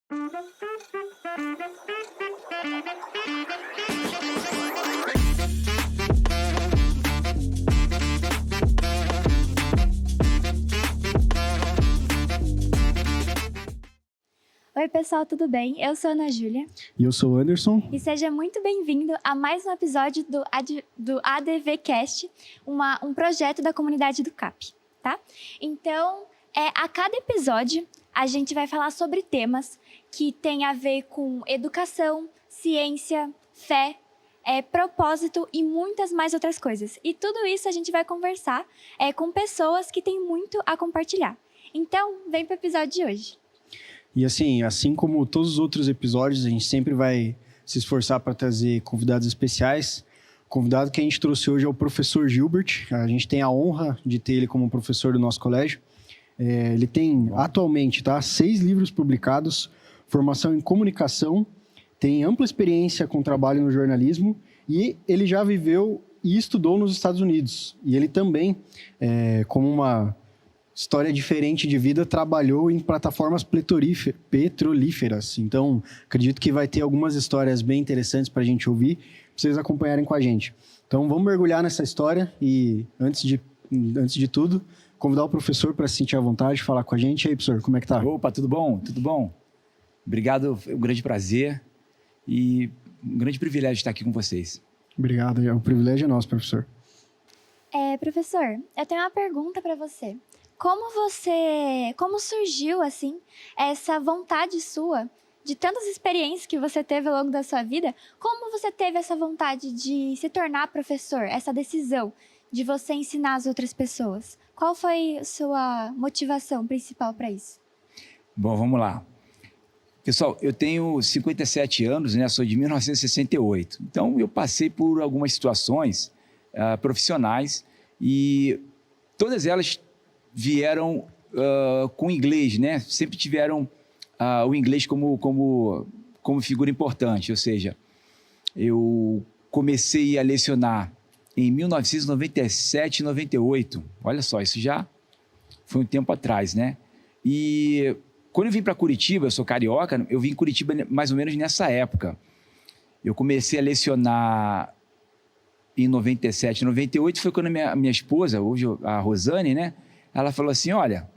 Oi pessoal, tudo bem? Eu sou a Ana Júlia. E eu sou o Anderson. E seja muito bem-vindo a mais um episódio do ADVcast, um projeto da comunidade do CAP, tá? Então, a cada episódio, a gente vai falar sobre temas que têm a ver com educação, ciência, fé, propósito e muitas mais outras coisas. E tudo isso a gente vai conversar com pessoas que têm muito a compartilhar. Então, vem para o episódio de hoje. E assim como todos os outros episódios, a gente sempre vai se esforçar para trazer convidados especiais. O convidado que a gente trouxe hoje é o professor Gilbert. A gente tem a honra de ter ele como professor do nosso colégio. Ele tem, atualmente, 6 livros publicados, formação em comunicação, tem ampla experiência com trabalho no jornalismo e ele já viveu e estudou nos Estados Unidos. E ele também, como uma história diferente de vida, trabalhou em plataformas petrolíferas. Então, acredito que vai ter algumas histórias bem interessantes para a gente ouvir, para vocês acompanharem com a gente. Então, vamos mergulhar nessa história e, antes de tudo, convidar o professor para se sentir à vontade, falar com a gente. E aí, professor, como é que tá? Opa, tudo bom? Tudo bom? Obrigado, é um grande prazer e um grande privilégio estar aqui com vocês. Obrigado, o privilégio é nosso, professor. Professor, eu tenho uma pergunta para você. Como surgiu, assim, essa vontade sua, de tantas experiências que você teve ao longo da sua vida, como você teve essa vontade de se tornar professor, essa decisão de você ensinar as outras pessoas? Qual foi a sua motivação principal para isso? Bom, vamos lá. Pessoal, eu tenho 57 anos, né? Sou de 1968. Então, eu passei por algumas situações profissionais e todas elas vieram com inglês, né? Sempre tiveram o inglês como figura importante. Ou seja, eu comecei a lecionar em 1997 e 98. Olha só, isso já foi um tempo atrás, né? E quando eu vim para Curitiba, eu sou carioca, eu vim em Curitiba mais ou menos nessa época. Eu comecei a lecionar em 97, 98, foi quando a minha esposa, hoje a Rosane, né? Ela falou assim, olha,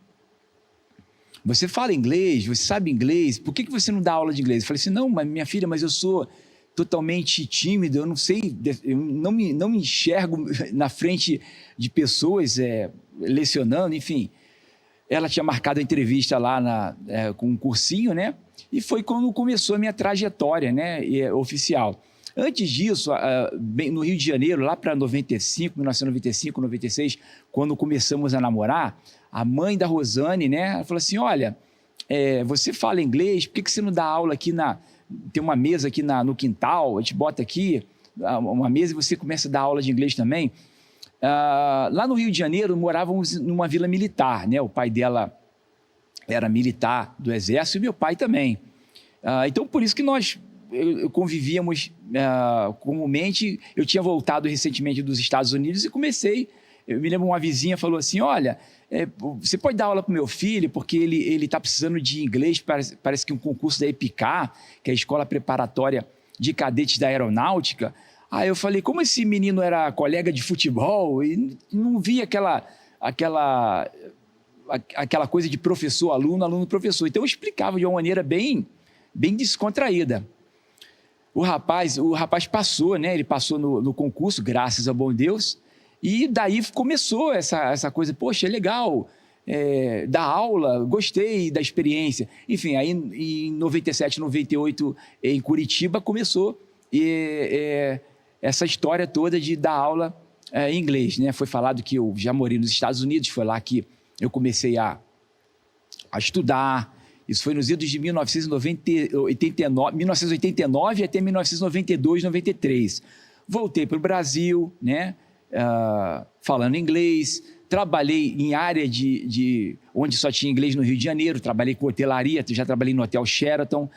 você fala inglês, você sabe inglês, por que você não dá aula de inglês? Eu falei assim, não, mas minha filha, mas eu sou totalmente tímido, eu não sei, eu não me enxergo na frente de pessoas lecionando, enfim. Ela tinha marcado a entrevista lá com um cursinho, né? E foi quando começou a minha trajetória, né, oficial. Antes disso, no Rio de Janeiro, lá para 1995, 96, quando começamos a namorar, a mãe da Rosane, né, ela falou assim, olha, você fala inglês, por que você não dá aula aqui tem uma mesa aqui no quintal, a gente bota aqui uma mesa e você começa a dar aula de inglês também. Lá no Rio de Janeiro, morávamos numa vila militar, né, o pai dela era militar do Exército e meu pai também. Então, por isso que nós convivíamos comumente. Eu tinha voltado recentemente dos Estados Unidos e eu me lembro, uma vizinha falou assim, olha, você pode dar aula para o meu filho, porque ele está precisando de inglês, parece que um concurso da EPICAR, que é a Escola Preparatória de Cadetes da Aeronáutica. Aí eu falei, como esse menino era colega de futebol e não via aquela coisa de professor-aluno, aluno-professor. Então eu explicava de uma maneira bem descontraída. O rapaz passou, né? Ele passou no concurso, graças ao bom Deus, e daí começou essa coisa, poxa, é legal, dar aula, gostei da experiência. Enfim, aí em 97, 98, em Curitiba, começou essa história toda de dar aula em inglês, né? Foi falado que eu já morei nos Estados Unidos, foi lá que eu comecei a estudar. Isso foi nos idos de 1989 até 1992, 93. Voltei para o Brasil, né? Falando inglês. Trabalhei em área onde só tinha inglês no Rio de Janeiro. Trabalhei com hotelaria, já trabalhei no Hotel Sheraton.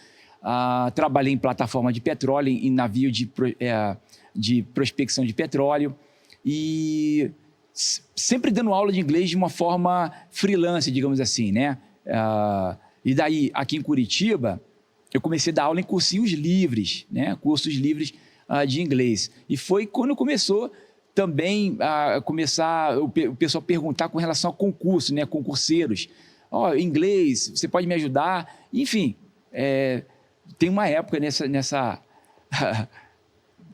Trabalhei em plataforma de petróleo, em navio de prospecção de petróleo. E sempre dando aula de inglês de uma forma freelance, digamos assim, né? E daí, aqui em Curitiba, eu comecei a dar aula em cursinhos livres, né? Cursos livres de inglês. E foi quando começou também a começar o pessoal perguntar com relação a concurso, né? Concurseiros. Inglês, você pode me ajudar? Enfim, tem uma época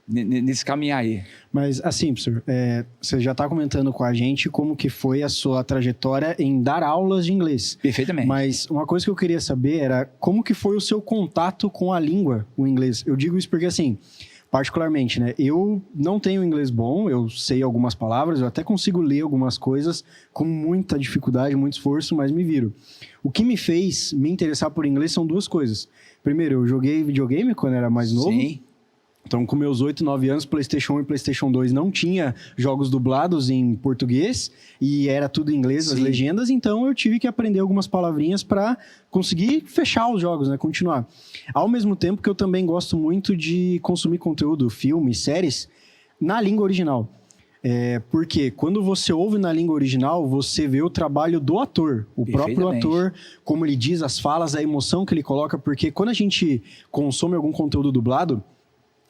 nesse caminhar aí. Mas, assim, professor, você já está comentando com a gente como que foi a sua trajetória em dar aulas de inglês. Perfeitamente. Mas uma coisa que eu queria saber era como que foi o seu contato com a língua, o inglês. Eu digo isso porque, assim, particularmente, né? Eu não tenho inglês bom, eu sei algumas palavras, eu até consigo ler algumas coisas com muita dificuldade, muito esforço, mas me viro. O que me fez me interessar por inglês são duas coisas. Primeiro, eu joguei videogame quando era mais novo. Sim. Então, com meus 8, 9 anos, PlayStation 1 e PlayStation 2 não tinha jogos dublados em português e era tudo em inglês, Sim. as legendas, então eu tive que aprender algumas palavrinhas para conseguir fechar os jogos, né? Continuar. Ao mesmo tempo que eu também gosto muito de consumir conteúdo, filmes, séries, na língua original. Porque quando você ouve na língua original, você vê o trabalho do ator, o próprio ator, como ele diz as falas, a emoção que ele coloca, porque quando a gente consome algum conteúdo dublado,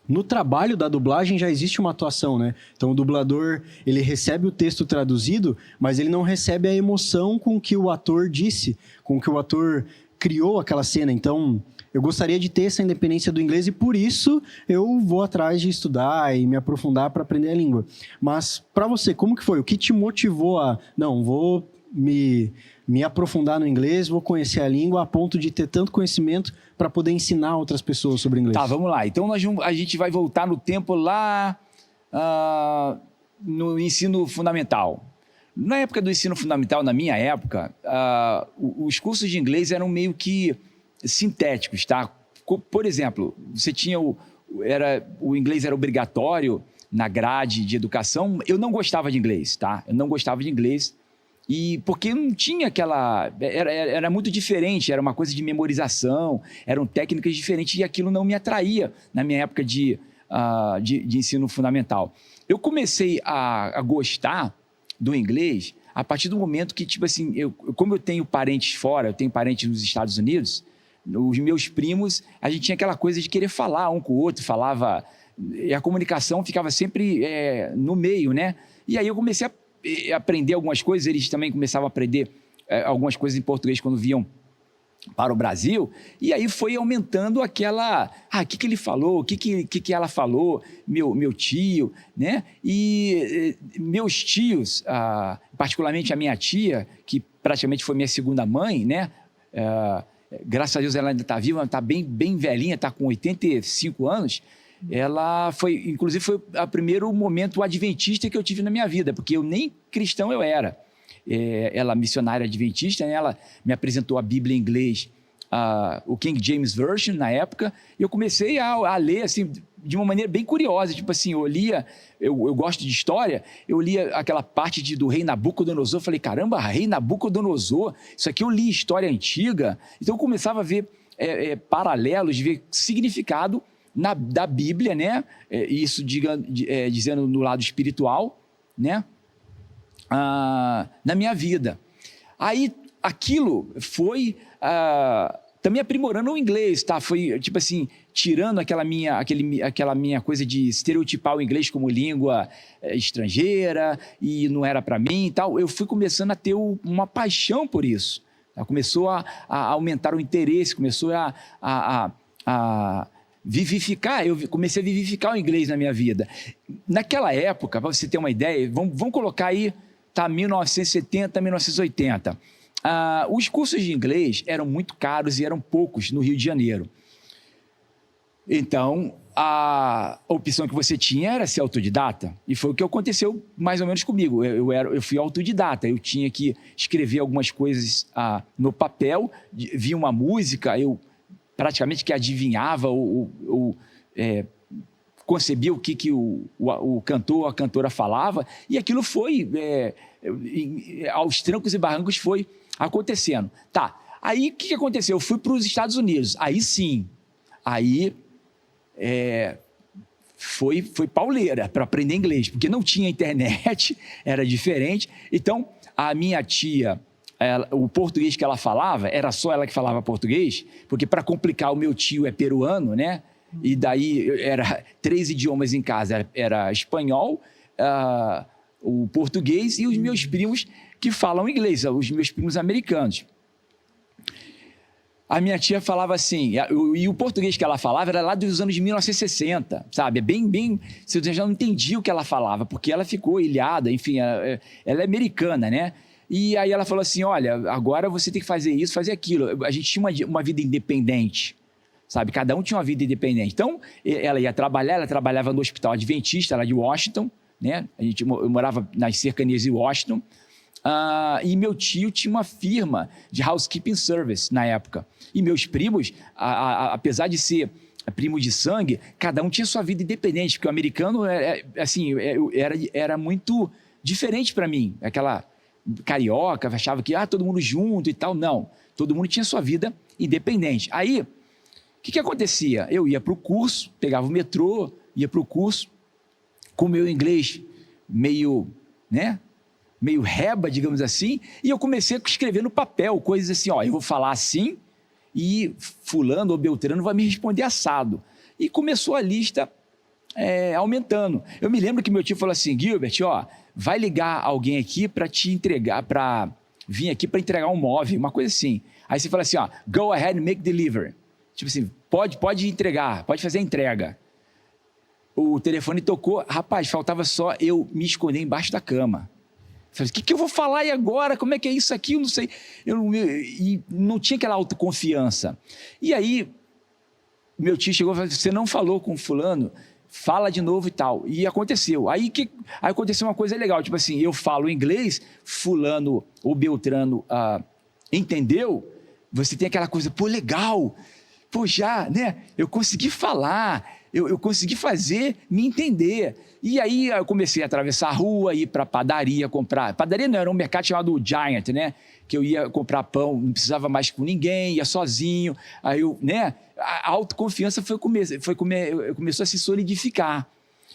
no trabalho da dublagem já existe uma atuação, né? Então, o dublador, ele recebe o texto traduzido, mas ele não recebe a emoção com que o ator disse, com que o ator criou aquela cena. Então, eu gostaria de ter essa independência do inglês e, por isso, eu vou atrás de estudar e me aprofundar para aprender a língua. Mas, para você, como que foi? O que te motivou a... Não, vou me aprofundar no inglês, vou conhecer a língua a ponto de ter tanto conhecimento para poder ensinar outras pessoas sobre inglês. Tá, vamos lá. Então, a gente vai voltar no tempo lá no ensino fundamental. Na época do ensino fundamental, na minha época, os cursos de inglês eram meio que sintéticos, tá? Por exemplo, você tinha o inglês era obrigatório na grade de educação. Eu não gostava de inglês, tá? Eu não gostava de inglês. E porque não tinha aquela... Era muito diferente, era uma coisa de memorização, eram técnicas diferentes e aquilo não me atraía na minha época de ensino fundamental. Eu comecei a gostar do inglês a partir do momento que, tipo assim, como eu tenho parentes fora, eu tenho parentes nos Estados Unidos, os meus primos, a gente tinha aquela coisa de querer falar um com o outro, falava... E a comunicação ficava sempre no meio, né? E aí eu comecei a aprender algumas coisas, eles também começavam a aprender algumas coisas em português quando vinham para o Brasil, e aí foi aumentando aquela... o que ele falou, o que ela falou, meu tio, né? E meus tios, particularmente a minha tia, que praticamente foi minha segunda mãe, né? Graças a Deus ela ainda está viva, está bem velhinha, está com 85 anos, ela inclusive foi o primeiro momento adventista que eu tive na minha vida, porque eu nem cristão eu era. Ela missionária adventista, né? Ela me apresentou a Bíblia em inglês, o King James Version na época, e eu comecei a ler assim, de uma maneira bem curiosa, tipo assim, eu gosto de história, eu lia aquela parte do rei Nabucodonosor, falei, caramba, rei Nabucodonosor, isso aqui eu li história antiga, então eu começava a ver paralelos, ver significado da Bíblia, né? Isso dizendo no lado espiritual, né? Na minha vida. Aí aquilo foi também aprimorando o inglês, tá? Foi tipo assim, tirando aquela minha coisa de estereotipar o inglês como língua estrangeira e não era para mim e tal. Eu fui começando a ter uma paixão por isso. Tá? Começou a aumentar o interesse, começou a vivificar, eu comecei a vivificar o inglês na minha vida. Naquela época, para você ter uma ideia, vamos colocar aí, tá, 1970, 1980. Os cursos de inglês eram muito caros e eram poucos no Rio de Janeiro. Então, a opção que você tinha era ser autodidata, e foi o que aconteceu mais ou menos comigo. Eu fui autodidata, eu tinha que escrever algumas coisas no papel, via uma música, eu praticamente que adivinhava ou concebia o que o cantor ou a cantora falava, e aquilo foi, aos trancos e barrancos, foi acontecendo. Tá, aí o que aconteceu? Eu fui para os Estados Unidos, aí sim, foi pauleira para aprender inglês, porque não tinha internet, era diferente. Então, a minha tia, o português que ela falava, era só ela que falava português, porque para complicar, o meu tio é peruano, né? E daí era 3 idiomas em casa, era espanhol, o português e os meus primos que falam inglês, os meus primos americanos. A minha tia falava assim, e o português que ela falava era lá dos anos 1960, sabe? Você já não entendia o que ela falava, porque ela ficou ilhada, enfim, ela é americana, né? E aí ela falou assim, olha, agora você tem que fazer isso, fazer aquilo. A gente tinha uma vida independente, sabe? Cada um tinha uma vida independente. Então, ela ia trabalhar, ela trabalhava no Hospital Adventista, lá de Washington, né? Eu morava nas cercanias de Washington, e meu tio tinha uma firma de housekeeping service na época. E meus primos, apesar de ser primo de sangue, cada um tinha sua vida independente, porque o americano era muito diferente para mim. Aquela carioca, achava que todo mundo junto e tal. Não, todo mundo tinha sua vida independente. Aí, o que acontecia? Eu ia para o curso, pegava o metrô, ia para o curso, com o meu inglês meio reba, digamos assim, e eu comecei a escrever no papel coisas assim, eu vou falar assim e fulano ou beltrano vai me responder assado. E começou a lista aumentando. Eu me lembro que meu tio falou assim, Gilbert, vai ligar alguém aqui para te entregar, para vir aqui para entregar um móvel, uma coisa assim. Aí você fala assim, go ahead and make delivery. Tipo assim, pode entregar, pode fazer a entrega. O telefone tocou, rapaz, faltava só eu me esconder embaixo da cama. Falei, o que eu vou falar e agora? Como é que é isso aqui? Eu não sei. E não tinha aquela autoconfiança. E aí, meu tio chegou e falou, você não falou com fulano? Fala de novo e tal. E aconteceu. Aí aconteceu uma coisa legal, tipo assim, eu falo inglês, fulano ou beltrano entendeu? Você tem aquela coisa, legal, já, né? Eu consegui falar, eu consegui fazer, me entender. E aí eu comecei a atravessar a rua, ir para padaria comprar. Padaria não, era um mercado chamado Giant, né? Que eu ia comprar pão, não precisava mais com ninguém, ia sozinho. Aí a autoconfiança começou a se solidificar.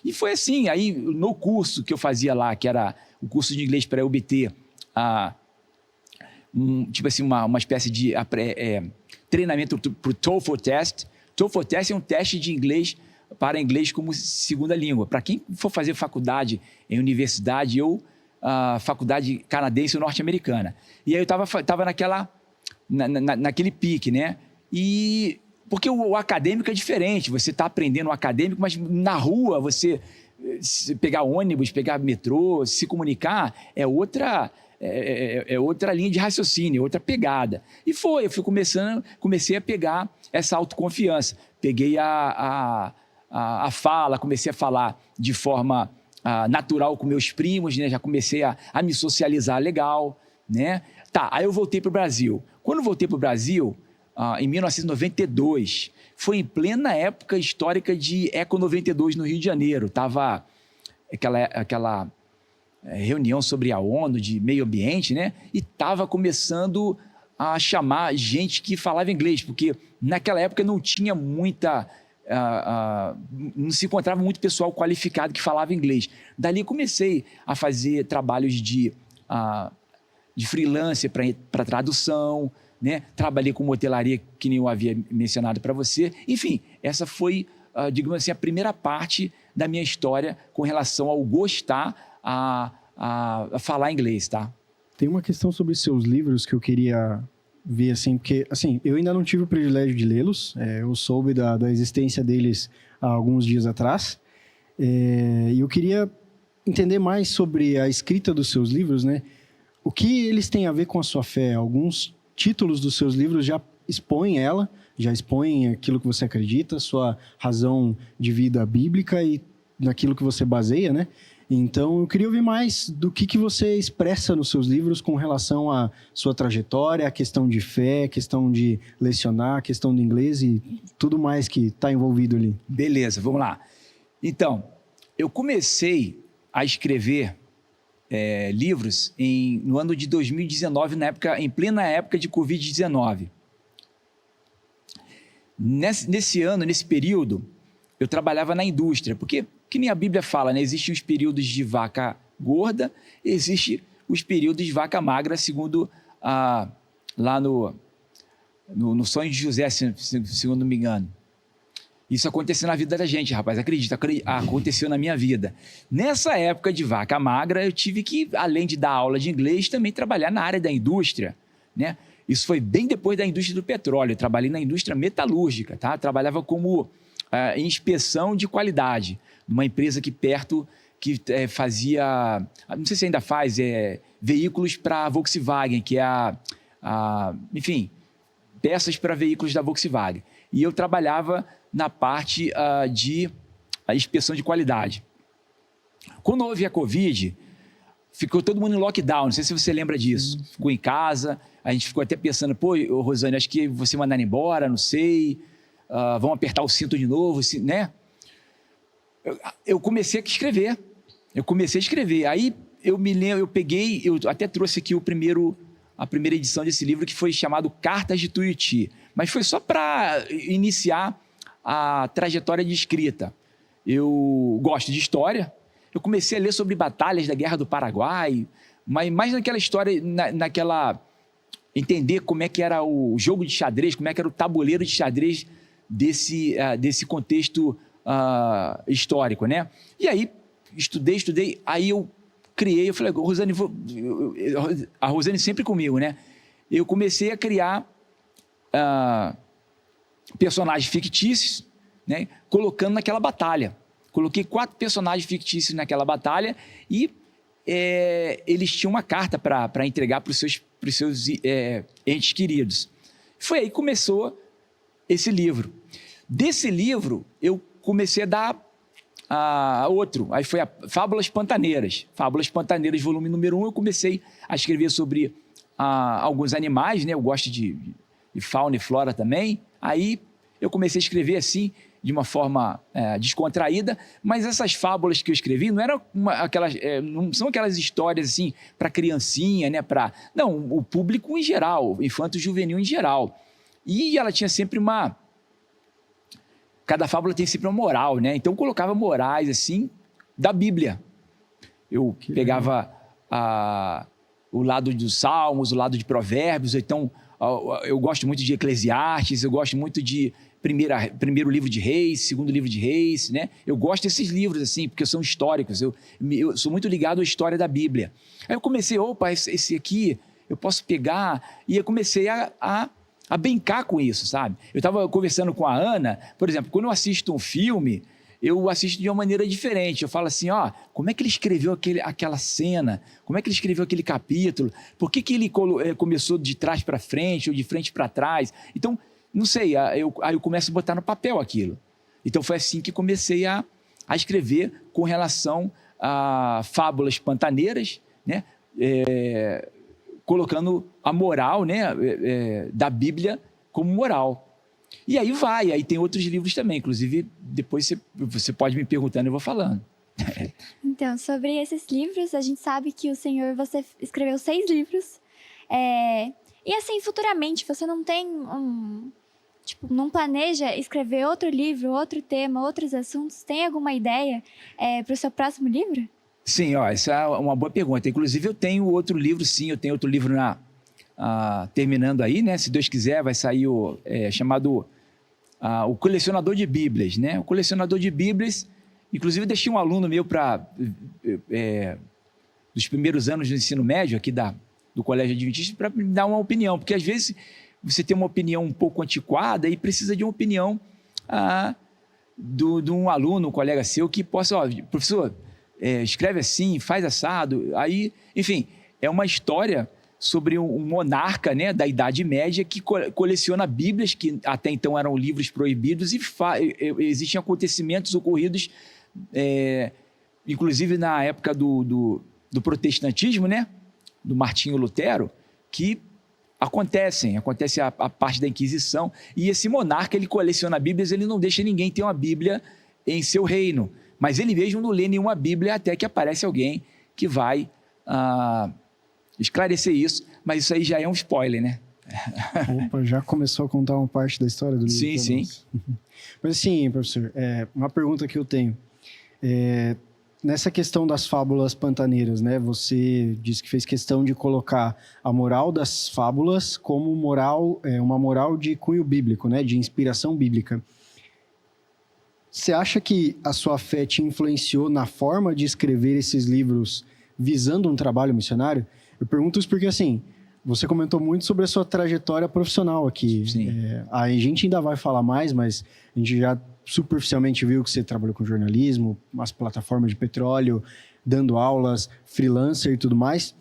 E foi assim, aí no curso que eu fazia lá, que era o curso de inglês para eu obter uma espécie de treinamento para o TOEFL Test. TOEFL Test é um teste de inglês para inglês como segunda língua. Para quem for fazer faculdade em universidade ou faculdade canadense ou norte-americana. E aí eu estava naquele pique, né? E porque o acadêmico é diferente, você está aprendendo o acadêmico, mas na rua você pegar ônibus, pegar metrô, se comunicar, é outra linha de raciocínio, outra pegada. E eu comecei a pegar essa autoconfiança. Peguei a fala, comecei a falar de forma natural com meus primos, né? Já comecei a me socializar legal, né? Aí eu voltei para o Brasil. Quando eu voltei para o Brasil, em 1992, foi em plena época histórica de Eco 92 no Rio de Janeiro. Estava aquela reunião sobre a ONU de meio ambiente, né? E estava começando a chamar gente que falava inglês, porque naquela época não tinha não se encontrava muito pessoal qualificado que falava inglês. Dali comecei a fazer trabalhos de freelancer para tradução, né? Trabalhei com hotelaria, que nem eu havia mencionado para você. Enfim, essa foi, digamos assim, a primeira parte da minha história com relação ao gostar a falar inglês, tá? Tem uma questão sobre seus livros que eu queria ver, assim, porque, assim, eu ainda não tive o privilégio de lê-los, eu soube da existência deles há alguns dias atrás, e eu queria entender mais sobre a escrita dos seus livros, né? O que eles têm a ver com a sua fé? Alguns títulos dos seus livros já expõem já expõem aquilo que você acredita, sua razão de vida bíblica e naquilo que você baseia, né? Então, eu queria ouvir mais do que você expressa nos seus livros com relação à sua trajetória, a questão de fé, a questão de lecionar, a questão do inglês e tudo mais que está envolvido ali. Beleza, vamos lá. Então, eu comecei a escrever livros no ano de 2019, em plena época de Covid-19. Nesse período, eu trabalhava na indústria, porque, que nem a Bíblia fala, né? Existem os períodos de vaca gorda, existem os períodos de vaca magra, segundo lá no Sonho de José, se eu não me engano. Isso aconteceu na vida da gente, rapaz, acredita, aconteceu na minha vida. Nessa época de vaca magra, eu tive que, além de dar aula de inglês, também trabalhar na área da indústria, né? Isso foi bem depois da indústria do petróleo. Eu trabalhei na indústria metalúrgica, tá? Trabalhava como inspeção de qualidade, numa empresa aqui perto que fazia, não sei se ainda faz, veículos para a Volkswagen, que é enfim, peças para veículos da Volkswagen. E eu trabalhava na parte de inspeção de qualidade. Quando houve a Covid, ficou todo mundo em lockdown, não sei se você lembra disso. Ficou em casa, a gente ficou até pensando, pô, Rosane, acho que você mandar embora, não sei, vamos apertar o cinto de novo, né? Eu comecei a escrever. Aí eu me lembro, eu até trouxe aqui a primeira edição desse livro, que foi chamado Cartas de Tuiuti, mas foi só para iniciar a trajetória de escrita. Eu gosto de história, eu comecei a ler sobre batalhas da Guerra do Paraguai, mas mais naquela história, entender como é que era o jogo de xadrez, como é que era o tabuleiro de xadrez desse contexto histórico, né? E aí, estudei, aí eu criei, eu falei, Rosane, a Rosane sempre comigo, né? Eu comecei a criar personagens fictícios, né? Colocando naquela batalha. Coloquei 4 personagens fictícios naquela batalha e eles tinham uma carta para entregar para os seus entes queridos. Foi aí que começou esse livro. Desse livro, eu comecei a dar outro. Aí foi a Fábulas Pantaneiras. Fábulas Pantaneiras, volume número 1, eu comecei a escrever sobre alguns animais, né? Eu gosto de fauna e flora também. Aí eu comecei a escrever assim, de uma forma descontraída, mas essas fábulas que eu escrevi não eram não são aquelas histórias assim para criancinha, né? Não, o público em geral, infanto-juvenil em geral. E ela tinha sempre cada fábula tem sempre uma moral, né? Então eu colocava morais assim da Bíblia. Eu pegava o lado dos Salmos, o lado de Provérbios, então eu gosto muito de Eclesiastes, eu gosto muito de primeiro livro de Reis, segundo livro de Reis, né? Eu gosto desses livros, assim, porque são históricos. Eu sou muito ligado à história da Bíblia. Aí eu comecei, esse aqui eu posso pegar, e eu comecei a brincar com isso, sabe? Eu estava conversando com a Ana, por exemplo, quando eu assisto um filme, eu assisto de uma maneira diferente. Eu falo assim, como é que ele escreveu aquela cena? Como é que ele escreveu aquele capítulo? Por que ele começou de trás para frente ou de frente para trás? Então, não sei, aí eu começo a botar no papel aquilo. Então, foi assim que comecei a escrever com relação a Fábulas Pantaneiras, né? Colocando a moral, né? Da Bíblia como moral. E aí tem outros livros também, inclusive depois você pode me perguntando, eu vou falando. Então, sobre esses livros, a gente sabe que você escreveu 6 livros, e assim, futuramente, você não tem não planeja escrever outro livro, outro tema, outros assuntos? Tem alguma ideia para o seu próximo livro? Sim, essa é uma boa pergunta. Inclusive, eu tenho outro livro, sim, eu tenho outro livro terminando aí, né? Se Deus quiser, vai sair chamado O Colecionador de Bíblias, né? O Colecionador de Bíblias, inclusive deixei um aluno meu dos primeiros anos do ensino médio aqui do Colégio Adventista para me dar uma opinião, porque às vezes você tem uma opinião um pouco antiquada e precisa de uma opinião de um aluno, um colega seu, que possa, professor, escreve assim, faz assado. Aí, enfim, é uma história sobre um monarca, né, da Idade Média que coleciona Bíblias, que até então eram livros proibidos, e existem acontecimentos ocorridos, inclusive na época do protestantismo, né, do Martinho Lutero, que acontece a parte da Inquisição, e esse monarca, ele coleciona Bíblias, ele não deixa ninguém ter uma Bíblia em seu reino, mas ele mesmo não lê nenhuma Bíblia até que aparece alguém que vai esclarecer isso, mas isso aí já é um spoiler, né? Opa, já começou a contar uma parte da história do livro? Sim. Mas assim, professor, uma pergunta que eu tenho. nessa questão das fábulas pantaneiras, né? Você disse que fez questão de colocar a moral das fábulas como moral, uma moral de cunho bíblico, né? De inspiração bíblica. Você acha que a sua fé te influenciou na forma de escrever esses livros visando um trabalho missionário? Eu pergunto isso porque, assim, você comentou muito sobre a sua trajetória profissional aqui. Sim. A gente ainda vai falar mais, mas a gente já superficialmente viu que você trabalhou com jornalismo, as plataformas de petróleo, dando aulas, freelancer e tudo mais.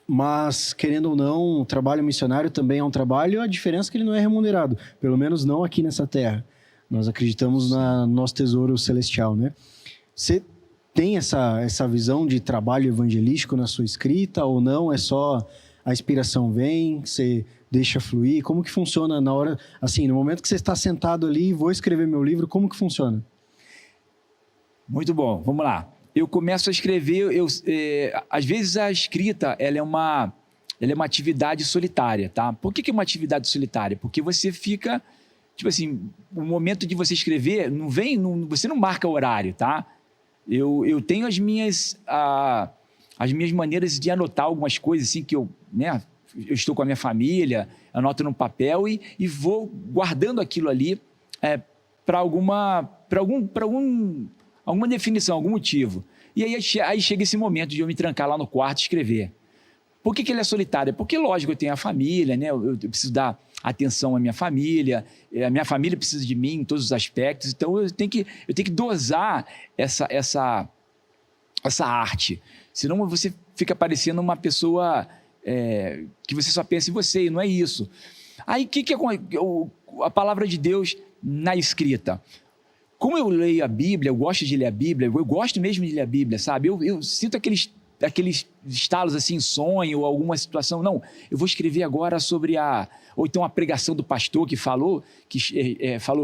Mas, querendo ou não, o trabalho missionário também é um trabalho, a diferença é que ele não é remunerado, pelo menos não aqui nessa terra. Nós acreditamos no nosso tesouro celestial, né? Você tem essa visão de trabalho evangelístico na sua escrita ou não? É só a inspiração vem, você deixa fluir? Como que funciona na hora, assim, no momento que você está sentado ali, vou escrever meu livro, como que funciona? Muito bom, vamos lá. Eu começo a escrever, às vezes a escrita ela é uma atividade solitária, tá? Por que é uma atividade solitária? Porque você fica, tipo assim, o momento de você escrever você não marca horário, tá? Eu tenho as minhas maneiras de anotar algumas coisas assim que eu estou com a minha família, anoto no papel e vou guardando aquilo ali para alguma definição, algum motivo. E aí chega esse momento de eu me trancar lá no quarto e escrever. Por que ele é solitário? Porque, lógico, eu tenho a família, né? Eu preciso dar atenção à minha família, a minha família precisa de mim em todos os aspectos, então eu tenho que dosar essa arte. Senão você fica parecendo uma pessoa que você só pensa em você, e não é isso. Aí, a palavra de Deus na escrita? Como eu leio a Bíblia, eu gosto de ler a Bíblia, eu gosto mesmo de ler a Bíblia, sabe? Eu sinto aqueles estalos assim, sonho ou alguma situação. Não, eu vou escrever agora sobre ou então a pregação do pastor que falou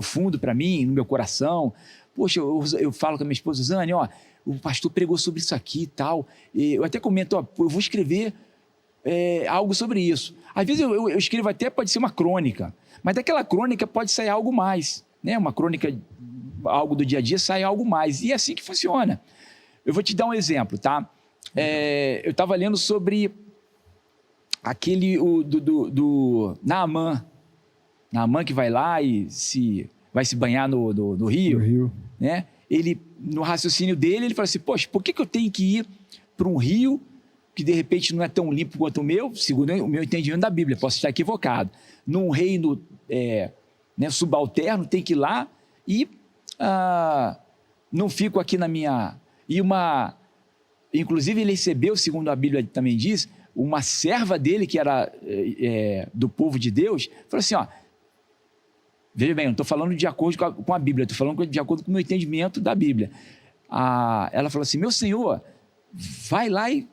fundo para mim, no meu coração. Poxa, eu falo com a minha esposa, Zane, ó, o pastor pregou sobre isso aqui e tal. Eu até comento, ó, eu vou escrever algo sobre isso. Às vezes eu escrevo até, pode ser uma crônica, mas daquela crônica pode sair algo mais, né? Uma crônica, algo do dia a dia, sai algo mais. E é assim que funciona. Eu vou te dar um exemplo, tá? Eu estava lendo sobre aquele do Naamã. Naamã que vai lá e vai se banhar no rio. Né? Ele, no raciocínio dele, ele fala assim, poxa, por que eu tenho que ir para um rio que de repente não é tão limpo quanto o meu, segundo o meu entendimento da Bíblia, posso estar equivocado. Num reino subalterno, tem que ir lá e não fico aqui na minha... Inclusive, ele recebeu, segundo a Bíblia também diz, uma serva dele, que era do povo de Deus, falou assim, ó, veja bem, eu não estou falando de acordo com a Bíblia, estou falando de acordo com o meu entendimento da Bíblia. Ela falou assim, meu senhor, vai lá e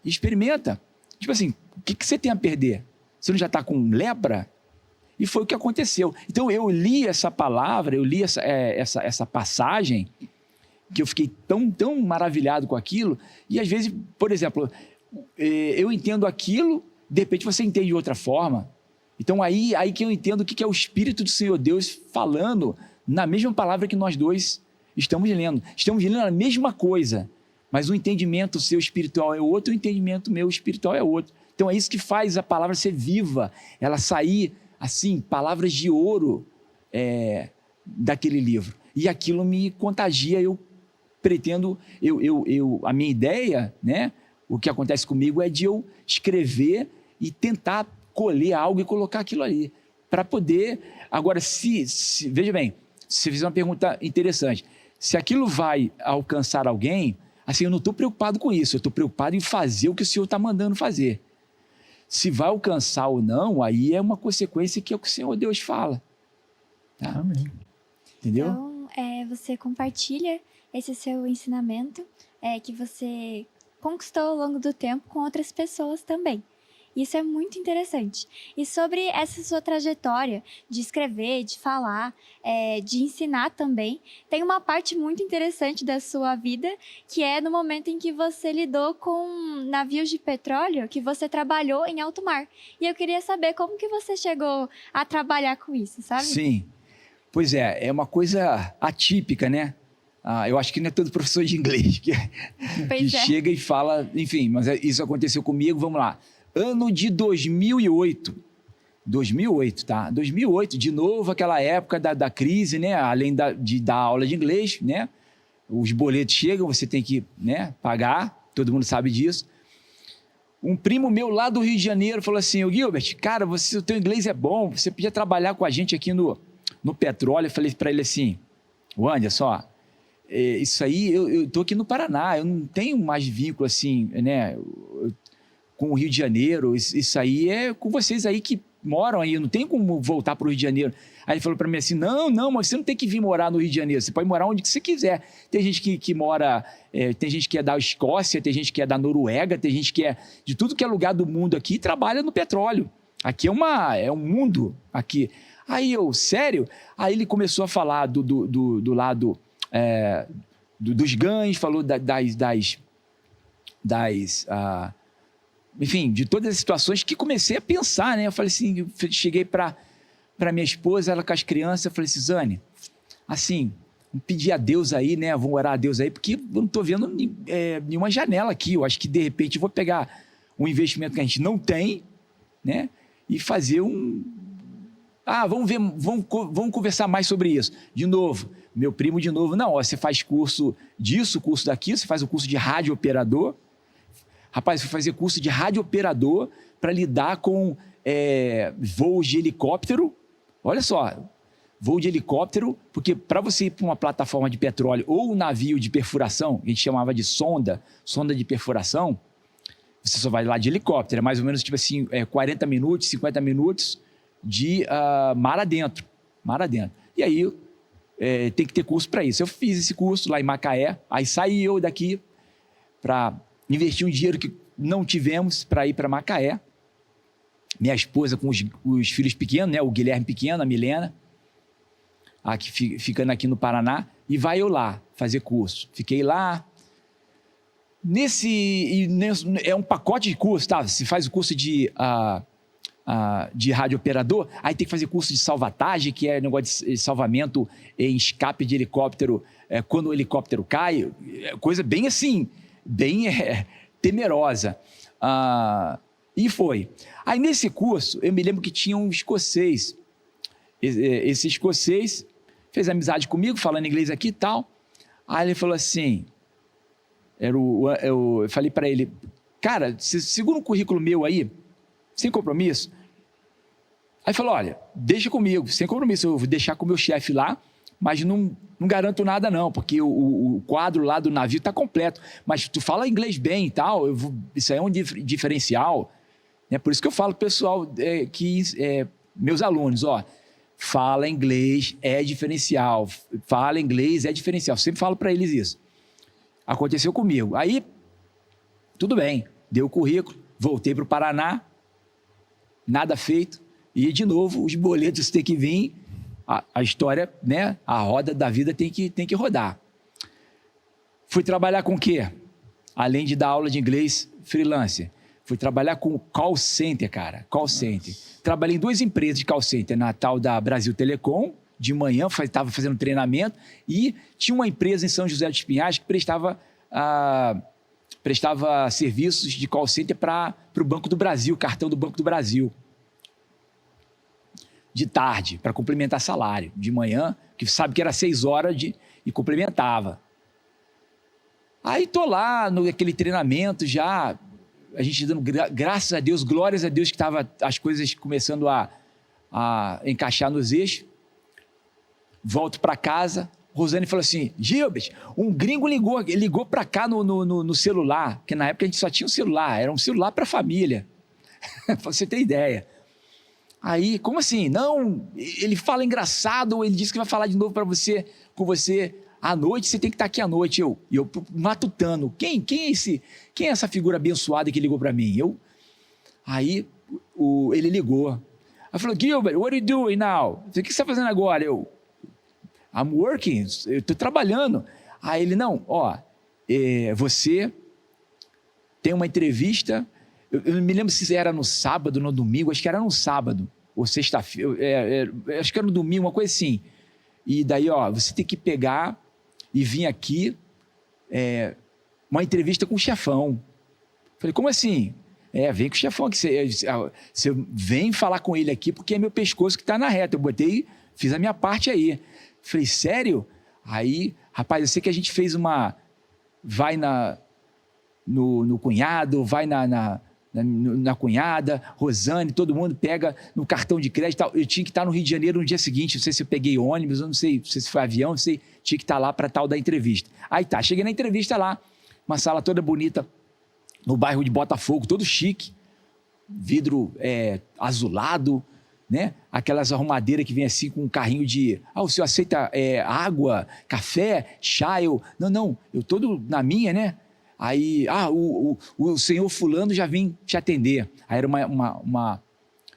experimenta. Tipo assim, o que você tem a perder? Você não já está com lepra? E foi o que aconteceu. Então, eu li essa palavra, eu li essa passagem, que eu fiquei tão maravilhado com aquilo, e às vezes, por exemplo, eu entendo aquilo, de repente você entende de outra forma. Então aí que eu entendo o que é o Espírito do Senhor Deus falando na mesma palavra que nós dois estamos lendo. Estamos lendo a mesma coisa, mas o entendimento seu espiritual é outro, o entendimento meu espiritual é outro. Então é isso que faz a palavra ser viva, ela sair, assim, palavras de ouro daquele livro. E aquilo me contagia, eu pretendo, a minha ideia, né, o que acontece comigo é de eu escrever e tentar colher algo e colocar aquilo ali, para poder, agora, veja bem, se você fizer uma pergunta interessante, se aquilo vai alcançar alguém, assim, eu não estou preocupado com isso, eu estou preocupado em fazer o que o Senhor está mandando fazer. Se vai alcançar ou não, aí é uma consequência que é o que o Senhor Deus fala. Tá? Amém. Entendeu? Então, você compartilha esse seu ensinamento que você conquistou ao longo do tempo com outras pessoas também. Isso é muito interessante. E sobre essa sua trajetória de escrever, de falar, de ensinar também, tem uma parte muito interessante da sua vida, que é no momento em que você lidou com navios de petróleo, que você trabalhou em alto mar. E eu queria saber como que você chegou a trabalhar com isso, sabe? Sim. Pois é uma coisa atípica, né? Eu acho que não é todo professor de inglês que chega e fala... Enfim, mas isso aconteceu comigo. Vamos lá. Ano de 2008. 2008, tá? 2008, de novo, aquela época da crise, né? Além de dar aula de inglês, né? Os boletos chegam, você tem que, né, pagar. Todo mundo sabe disso. Um primo meu lá do Rio de Janeiro falou assim: ô Gilbert, cara, o teu inglês é bom, você podia trabalhar com a gente aqui no petróleo. Eu falei para ele assim: Wander, só, isso aí, eu tô aqui no Paraná, eu não tenho mais vínculo assim, né, com o Rio de Janeiro, isso aí é com vocês aí que moram aí, eu não tenho como voltar para o Rio de Janeiro. Aí ele falou para mim assim: não, mas você não tem que vir morar no Rio de Janeiro, você pode morar onde você quiser. Tem gente que mora, tem gente que é da Escócia, tem gente que é da Noruega, tem gente que é de tudo que é lugar do mundo aqui e trabalha no petróleo. Aqui é um mundo aqui. Aí eu, sério? Aí ele começou a falar do lado dos ganhos, falou enfim, de todas as situações que comecei a pensar, né? Eu falei assim, eu cheguei para minha esposa, ela com as crianças, eu falei assim: Zane, assim, vamos pedir a Deus aí, né? Vamos orar a Deus aí, porque eu não estou vendo nenhuma janela aqui. Eu acho que, de repente, eu vou pegar um investimento que a gente não tem, né? E fazer vamos ver, vamos conversar mais sobre isso. De novo, meu primo de novo, não, você faz curso disso, curso daquilo, você faz o curso de rádio operador. Rapaz, eu fui fazer curso de rádio operador para lidar com voos de helicóptero. Olha só, voo de helicóptero, porque para você ir para uma plataforma de petróleo ou um navio de perfuração, a gente chamava de sonda de perfuração, você só vai lá de helicóptero, é mais ou menos tipo assim, 40 minutos, 50 minutos de mar adentro. E aí tem que ter curso para isso. Eu fiz esse curso lá em Macaé, aí saí eu daqui para investir um dinheiro que não tivemos para ir para Macaé. Minha esposa com os filhos pequenos, né? O Guilherme pequeno, a Milena, aqui, ficando aqui no Paraná, e vai eu lá fazer curso. Fiquei lá. É um pacote de curso, tá? Você faz o curso de rádio operador, aí tem que fazer curso de salvatagem, que é negócio de salvamento em escape de helicóptero, quando o helicóptero cai, coisa bem assim, bem temerosa. E foi. Aí nesse curso, eu me lembro que tinha um escocês. Esse escocês fez amizade comigo, falando inglês aqui e tal. Aí ele falou assim, eu falei para ele: cara, você segura um currículo meu aí, sem compromisso? Aí falou: olha, deixa comigo, sem compromisso, eu vou deixar com o meu chefe lá, mas não garanto nada não, porque o quadro lá do navio está completo, mas tu fala inglês bem e tal, isso aí é um diferencial, né? Por isso que eu falo, pessoal, meus alunos, fala inglês é diferencial, sempre falo para eles isso. Aconteceu comigo, aí tudo bem, deu o currículo, voltei para o Paraná, nada feito, e de novo os boletos têm que vir. A história, né? A roda da vida tem que rodar. Fui trabalhar com o quê? Além de dar aula de inglês freelancer, fui trabalhar com call center, cara. Call center. Trabalhei em 2 empresas de call center, na tal da Brasil Telecom, de manhã, estava fazendo treinamento, e tinha uma empresa em São José dos Pinhais que prestava serviços de call center para o Banco do Brasil, cartão do Banco do Brasil. De tarde, para complementar salário. De manhã, que sabe que era 6 horas e complementava. Aí estou lá, naquele treinamento já, a gente dando graças a Deus, glórias a Deus, que estava as coisas começando a encaixar nos eixos. Volto para casa, Rosane falou assim: Gilbert, um gringo ligou para cá no celular, porque na época a gente só tinha um celular, era um celular para a família. Para você ter ideia. Aí, como assim? Não, ele fala engraçado, ele disse que vai falar de novo com você à noite, você tem que estar aqui à noite. Eu matutando, quem é essa figura abençoada que ligou para mim? Aí ele ligou. Aí falou: Gilbert, what are you doing now? O que você está fazendo agora? I'm working, eu estou trabalhando. Aí ele: não, você tem uma entrevista. Eu não me lembro se era no sábado ou no domingo, acho que era no sábado, ou sexta-feira, acho que era no domingo, uma coisa assim. E daí, você tem que pegar e vim aqui uma entrevista com o chefão. Falei, como assim? Vem com o chefão aqui. Você vem falar com ele aqui porque é meu pescoço que está na reta. Eu botei, fiz a minha parte aí. Falei, sério? Aí, rapaz, eu sei que a gente fez vai no cunhado, vai na cunhada, Rosane, todo mundo pega no cartão de crédito e tal. Eu tinha que estar no Rio de Janeiro no dia seguinte, não sei se eu peguei ônibus, eu não sei se foi avião, não sei, tinha que estar lá para tal da entrevista. Aí tá, cheguei na entrevista lá, uma sala toda bonita, no bairro de Botafogo, todo chique, vidro azulado, né? Aquelas arrumadeiras que vem assim com um carrinho de... o senhor aceita água, café, chá? Não, eu todo na minha, né? Aí, o senhor fulano já vim te atender. Aí era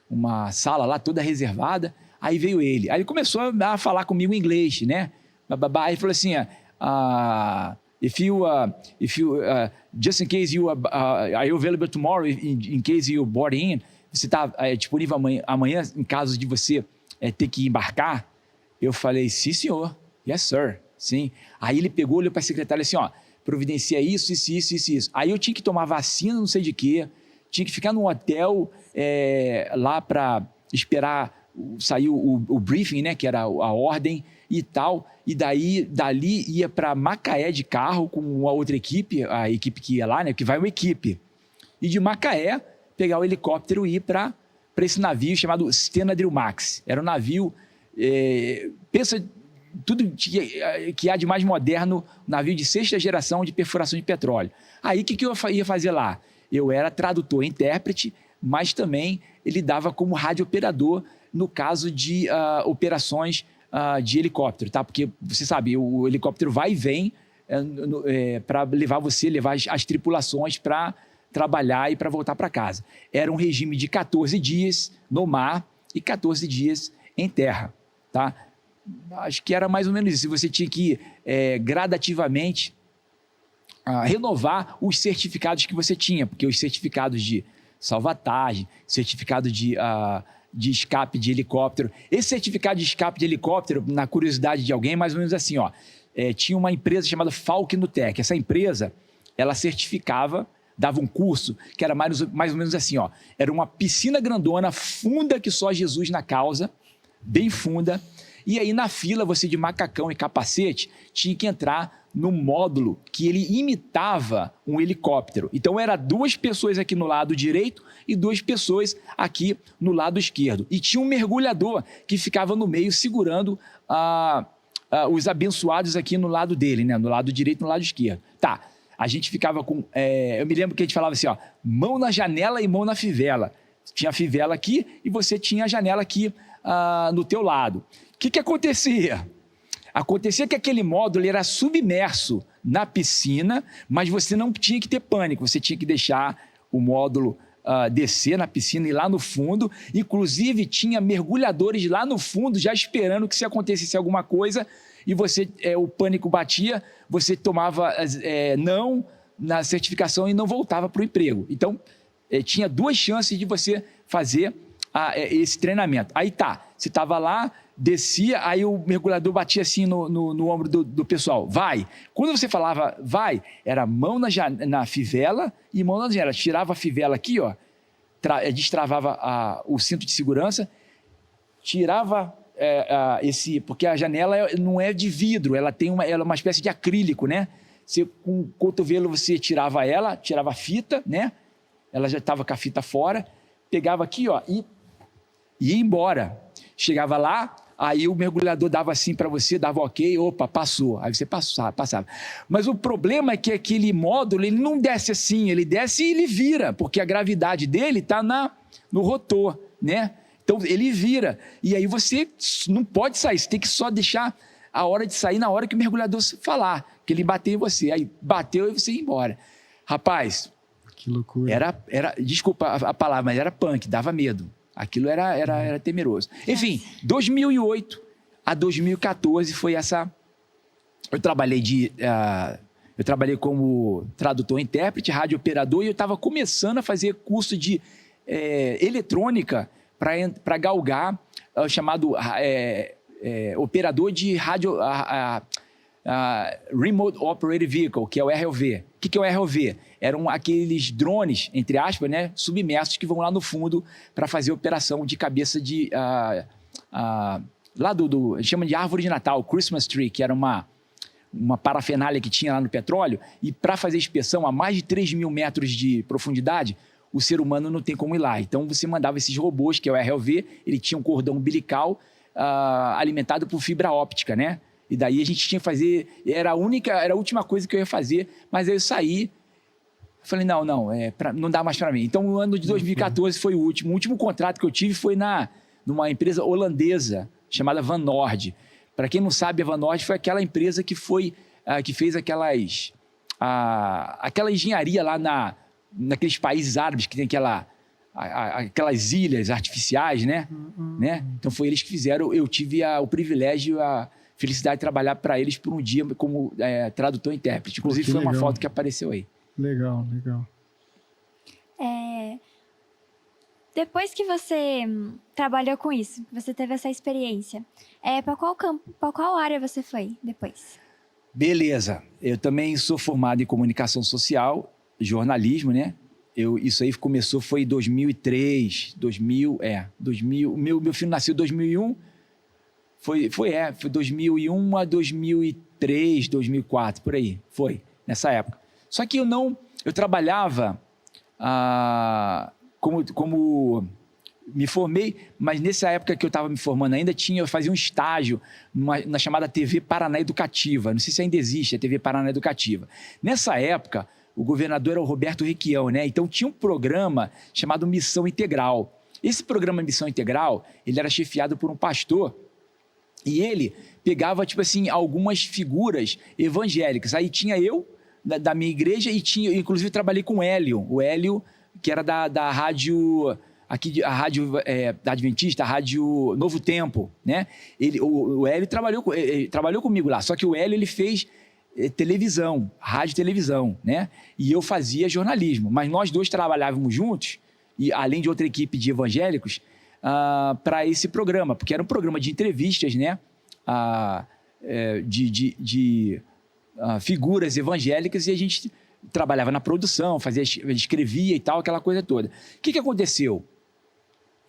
uma sala lá toda reservada, aí veio ele. Aí ele começou a falar comigo em inglês, né? Aí ele falou assim, just in case are you available tomorrow, in case you board in, você está disponível amanhã em caso de você ter que embarcar? Eu falei, sim, senhor. Yes, sir. Sim. Aí ele pegou, olhou para a secretária assim, providencia isso. Aí eu tinha que tomar vacina, não sei de quê, tinha que ficar num hotel lá para esperar sair o briefing, né, que era a ordem e tal, e dali ia para Macaé de carro com uma outra equipe, a equipe que ia lá, né, que vai uma equipe, e de Macaé pegar o helicóptero e ir para esse navio chamado Stena Drillmax. Era um navio, pensa tudo que há de mais moderno, navio de 6ª geração de perfuração de petróleo. Aí o que eu ia fazer lá? Eu era tradutor e intérprete, mas também ele dava como radioperador no caso de operações de helicóptero, tá? Porque você sabe, o helicóptero vai e vem para levar as tripulações para trabalhar e para voltar para casa. Era um regime de 14 dias no mar e 14 dias em terra, tá? Acho que era mais ou menos isso. Você tinha que gradativamente renovar os certificados que você tinha, porque os certificados de salvatagem, certificado de escape de helicóptero. Esse certificado de escape de helicóptero, na curiosidade de alguém, mais ou menos assim, tinha uma empresa chamada Falcnutec. Essa empresa, ela certificava, dava um curso que era mais ou menos assim, era uma piscina grandona, funda que só Jesus na causa, bem funda, e aí na fila, você de macacão e capacete, tinha que entrar no módulo que ele imitava um helicóptero. Então era 2 pessoas aqui no lado direito e 2 pessoas aqui no lado esquerdo. E tinha um mergulhador que ficava no meio segurando os abençoados aqui no lado dele, né? No lado direito e no lado esquerdo. Tá, a gente ficava com... eu me lembro que a gente falava assim, mão na janela e mão na fivela. Tinha a fivela aqui e você tinha a janela aqui no teu lado. O que acontecia? Acontecia que aquele módulo era submerso na piscina, mas você não tinha que ter pânico, você tinha que deixar o módulo descer na piscina e ir lá no fundo. Inclusive, tinha mergulhadores lá no fundo já esperando que se acontecesse alguma coisa e o pânico batia, você tomava não na certificação e não voltava para o emprego. Então, tinha 2 chances de você fazer esse treinamento. Aí tá, você estava lá, descia, aí o mergulhador batia assim no ombro do pessoal, vai. Quando você falava vai, era mão na fivela e mão na janela. Tirava a fivela aqui, destravava o cinto de segurança, tirava porque a janela não é de vidro, ela é uma espécie de acrílico, né? Com o cotovelo você tirava a fita, né? Ela já estava com a fita fora, pegava aqui, e ia embora. Chegava lá, aí o mergulhador dava assim para você, dava ok, opa, passou. Aí você passava. Mas o problema é que aquele módulo, ele não desce assim, ele desce e ele vira, porque a gravidade dele está no rotor, né? Então ele vira. E aí você não pode sair, você tem que só deixar a hora de sair na hora que o mergulhador falar, que ele bateu em você. Aí bateu e você ia embora. Rapaz, que loucura. Desculpa a palavra, mas era punk, dava medo. Aquilo era temeroso. Enfim, 2008 a 2014 foi essa... Eu trabalhei como tradutor, intérprete, radiooperador, e eu estava começando a fazer curso de eletrônica para galgar o chamado operador de Remote Operated Vehicle, que é o ROV. O que é o ROV? Eram aqueles drones, entre aspas, né, submersos que vão lá no fundo para fazer operação de cabeça de... lá a gente chama de árvore de Natal, Christmas Tree, que era uma parafernália que tinha lá no petróleo, e para fazer inspeção a mais de 3.000 metros de profundidade, o ser humano não tem como ir lá. Então você mandava esses robôs, que é o ROV, ele tinha um cordão umbilical alimentado por fibra óptica, né? E daí a gente tinha que fazer, era a última coisa que eu ia fazer, mas aí eu saí, falei, não dá mais para mim. Então o ano de 2014 foi o último contrato que eu tive foi numa empresa holandesa chamada Van Noord. Para quem não sabe, a Van Noord foi aquela empresa que fez aquela engenharia lá naqueles países árabes que tem aquelas ilhas artificiais, né? Então foi eles que fizeram. Eu tive o privilégio, a felicidade de trabalhar para eles por um dia como tradutor e intérprete. Inclusive foi uma foto que apareceu aí. Legal. Depois que você trabalhou com isso, você teve essa experiência, para qual área você foi depois? Beleza. Eu também sou formado em comunicação social, jornalismo, né? Isso aí começou, foi em 2003, 2000. Meu filho nasceu em 2001, foi 2001 a 2003, 2004, por aí, foi, nessa época. Só que eu trabalhava como me formei, mas nessa época que eu estava me formando ainda eu fazia um estágio na chamada TV Paraná Educativa. Não sei se ainda existe a TV Paraná Educativa. Nessa época, o governador era o Roberto Requião, né? Então tinha um programa chamado Missão Integral. Esse programa Missão Integral, ele era chefiado por um pastor e ele pegava, tipo assim, algumas figuras evangélicas. Aí tinha eu, da minha igreja, e inclusive trabalhei com o Hélio, que era da rádio, aqui, a rádio da Adventista, a rádio Novo Tempo, né? O Hélio trabalhou comigo lá, só que o Hélio ele fez televisão, rádio e televisão, né? E eu fazia jornalismo, mas nós dois trabalhávamos juntos, e além de outra equipe de evangélicos, para esse programa, porque era um programa de entrevistas, né? De figuras evangélicas, e a gente trabalhava na produção, escrevia e tal, aquela coisa toda. O que aconteceu?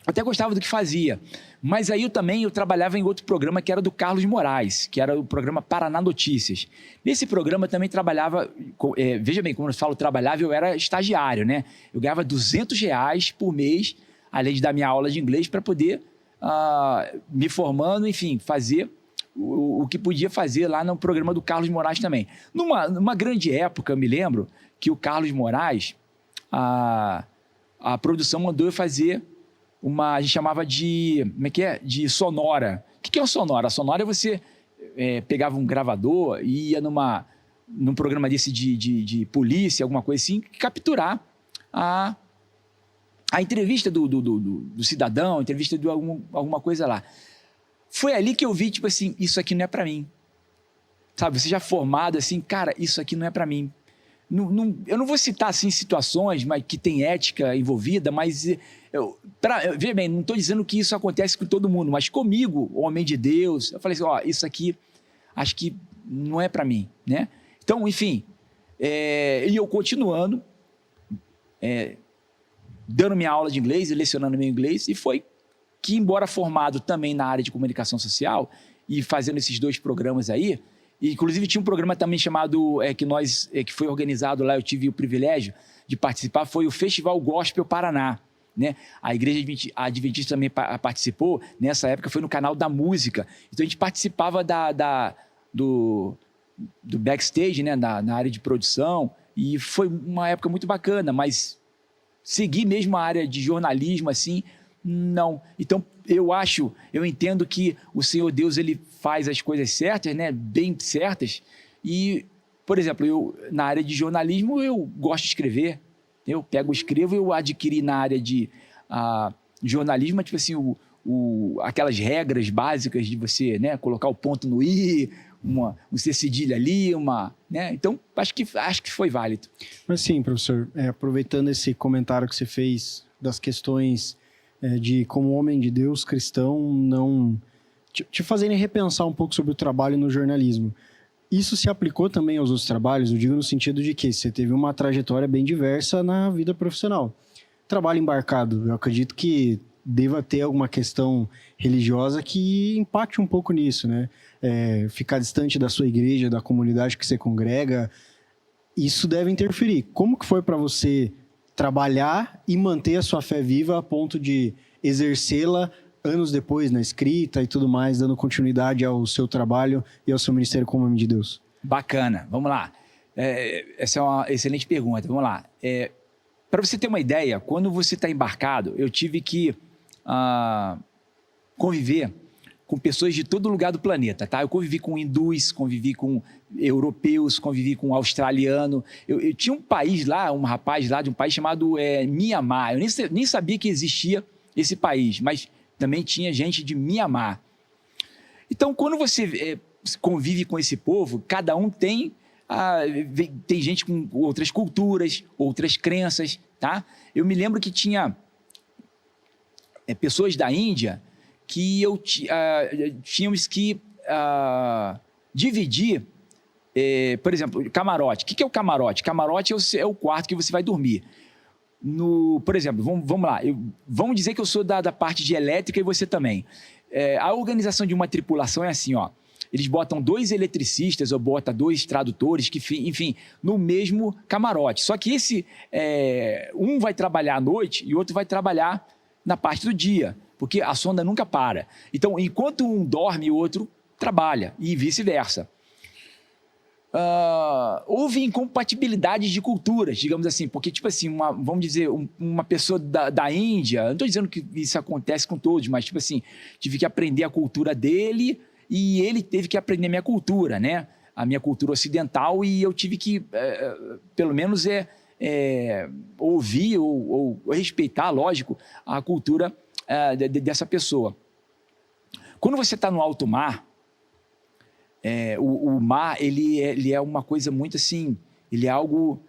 Eu até gostava do que fazia, mas aí eu trabalhava em outro programa que era do Carlos Moraes, que era o programa Paraná Notícias. Nesse programa eu também trabalhava, veja bem, como eu falo trabalhava, eu era estagiário, né? Eu ganhava R$200 por mês, além de dar minha aula de inglês, para poder, me formando, enfim, fazer o que podia fazer lá no programa do Carlos Moraes também. Numa grande época, eu me lembro que o Carlos Moraes, a produção mandou eu fazer a gente chamava de, de sonora. O que é uma sonora? A sonora é você pegava um gravador e ia num programa desse de polícia, alguma coisa assim, capturar a entrevista do cidadão, a entrevista de alguma coisa lá. Foi ali que eu vi, tipo assim, isso aqui não é para mim. Sabe, você já formado assim, cara, isso aqui não é para mim. Eu não vou citar assim situações que tem ética envolvida, mas veja bem, não estou dizendo que isso acontece com todo mundo, mas comigo, homem de Deus, eu falei assim, isso aqui acho que não é para mim, né? Então, enfim, e eu continuando, dando minha aula de inglês, lecionando meu inglês, e foi que, embora formado também na área de comunicação social e fazendo esses dois programas aí, e, inclusive tinha um programa também chamado, que foi organizado lá, eu tive o privilégio de participar, foi o Festival Gospel Paraná, né? A Igreja Adventista também participou, nessa época foi no canal da música, então a gente participava do backstage, né? Na área de produção, e foi uma época muito bacana, mas seguir mesmo a área de jornalismo assim, não. Então eu entendo que o Senhor Deus ele faz as coisas certas, né, bem certas, e, por exemplo, na área de jornalismo eu gosto de escrever, eu escrevo, eu adquiri na área de jornalismo, tipo assim, aquelas regras básicas de você, né, colocar o ponto no i, um C cedilha ali, né, então acho que foi válido. Mas sim, professor, aproveitando esse comentário que você fez das questões de como homem de Deus, cristão, não te fazerem repensar um pouco sobre o trabalho no jornalismo. Isso se aplicou também aos outros trabalhos? Eu digo no sentido de que você teve uma trajetória bem diversa na vida profissional. Trabalho embarcado, eu acredito que deva ter alguma questão religiosa que impacte um pouco nisso, né? Ficar distante da sua igreja, da comunidade que você congrega, isso deve interferir. Como que foi para você trabalhar e manter a sua fé viva a ponto de exercê-la anos depois na escrita e tudo mais, dando continuidade ao seu trabalho e ao seu ministério como homem de Deus? Bacana, vamos lá. Essa é uma excelente pergunta, vamos lá. Para você ter uma ideia, quando você está embarcado, eu tive que conviver com pessoas de todo lugar do planeta, tá? Eu convivi com hindus, convivi com europeus, convivi com australiano. Eu tinha um país lá, um rapaz lá de um país chamado Mianmar. Eu nem sabia que existia esse país, mas também tinha gente de Mianmar. Então, quando você convive com esse povo, cada um tem gente com outras culturas, outras crenças, tá? Eu me lembro que tinha pessoas da Índia que tínhamos que dividir, por exemplo, camarote. O que é o camarote? Camarote é o quarto que você vai dormir. Por exemplo, vamos lá, vamos dizer que eu sou da parte de elétrica e você também. A organização de uma tripulação é assim, ó. Eles botam 2 eletricistas ou botam 2 tradutores, enfim, no mesmo camarote. Só que um vai trabalhar à noite e o outro vai trabalhar na parte do dia, porque a sonda nunca para. Então, enquanto um dorme, o outro trabalha e vice-versa. Houve incompatibilidades de culturas, digamos assim, porque, tipo assim, vamos dizer, uma pessoa da Índia, não estou dizendo que isso acontece com todos, mas, tipo assim, tive que aprender a cultura dele e ele teve que aprender a minha cultura, né? A minha cultura ocidental, e eu tive que, pelo menos, ouvir ou respeitar, lógico, a cultura dessa pessoa. Quando você está no alto mar, o mar, ele é uma coisa muito assim, ele é algo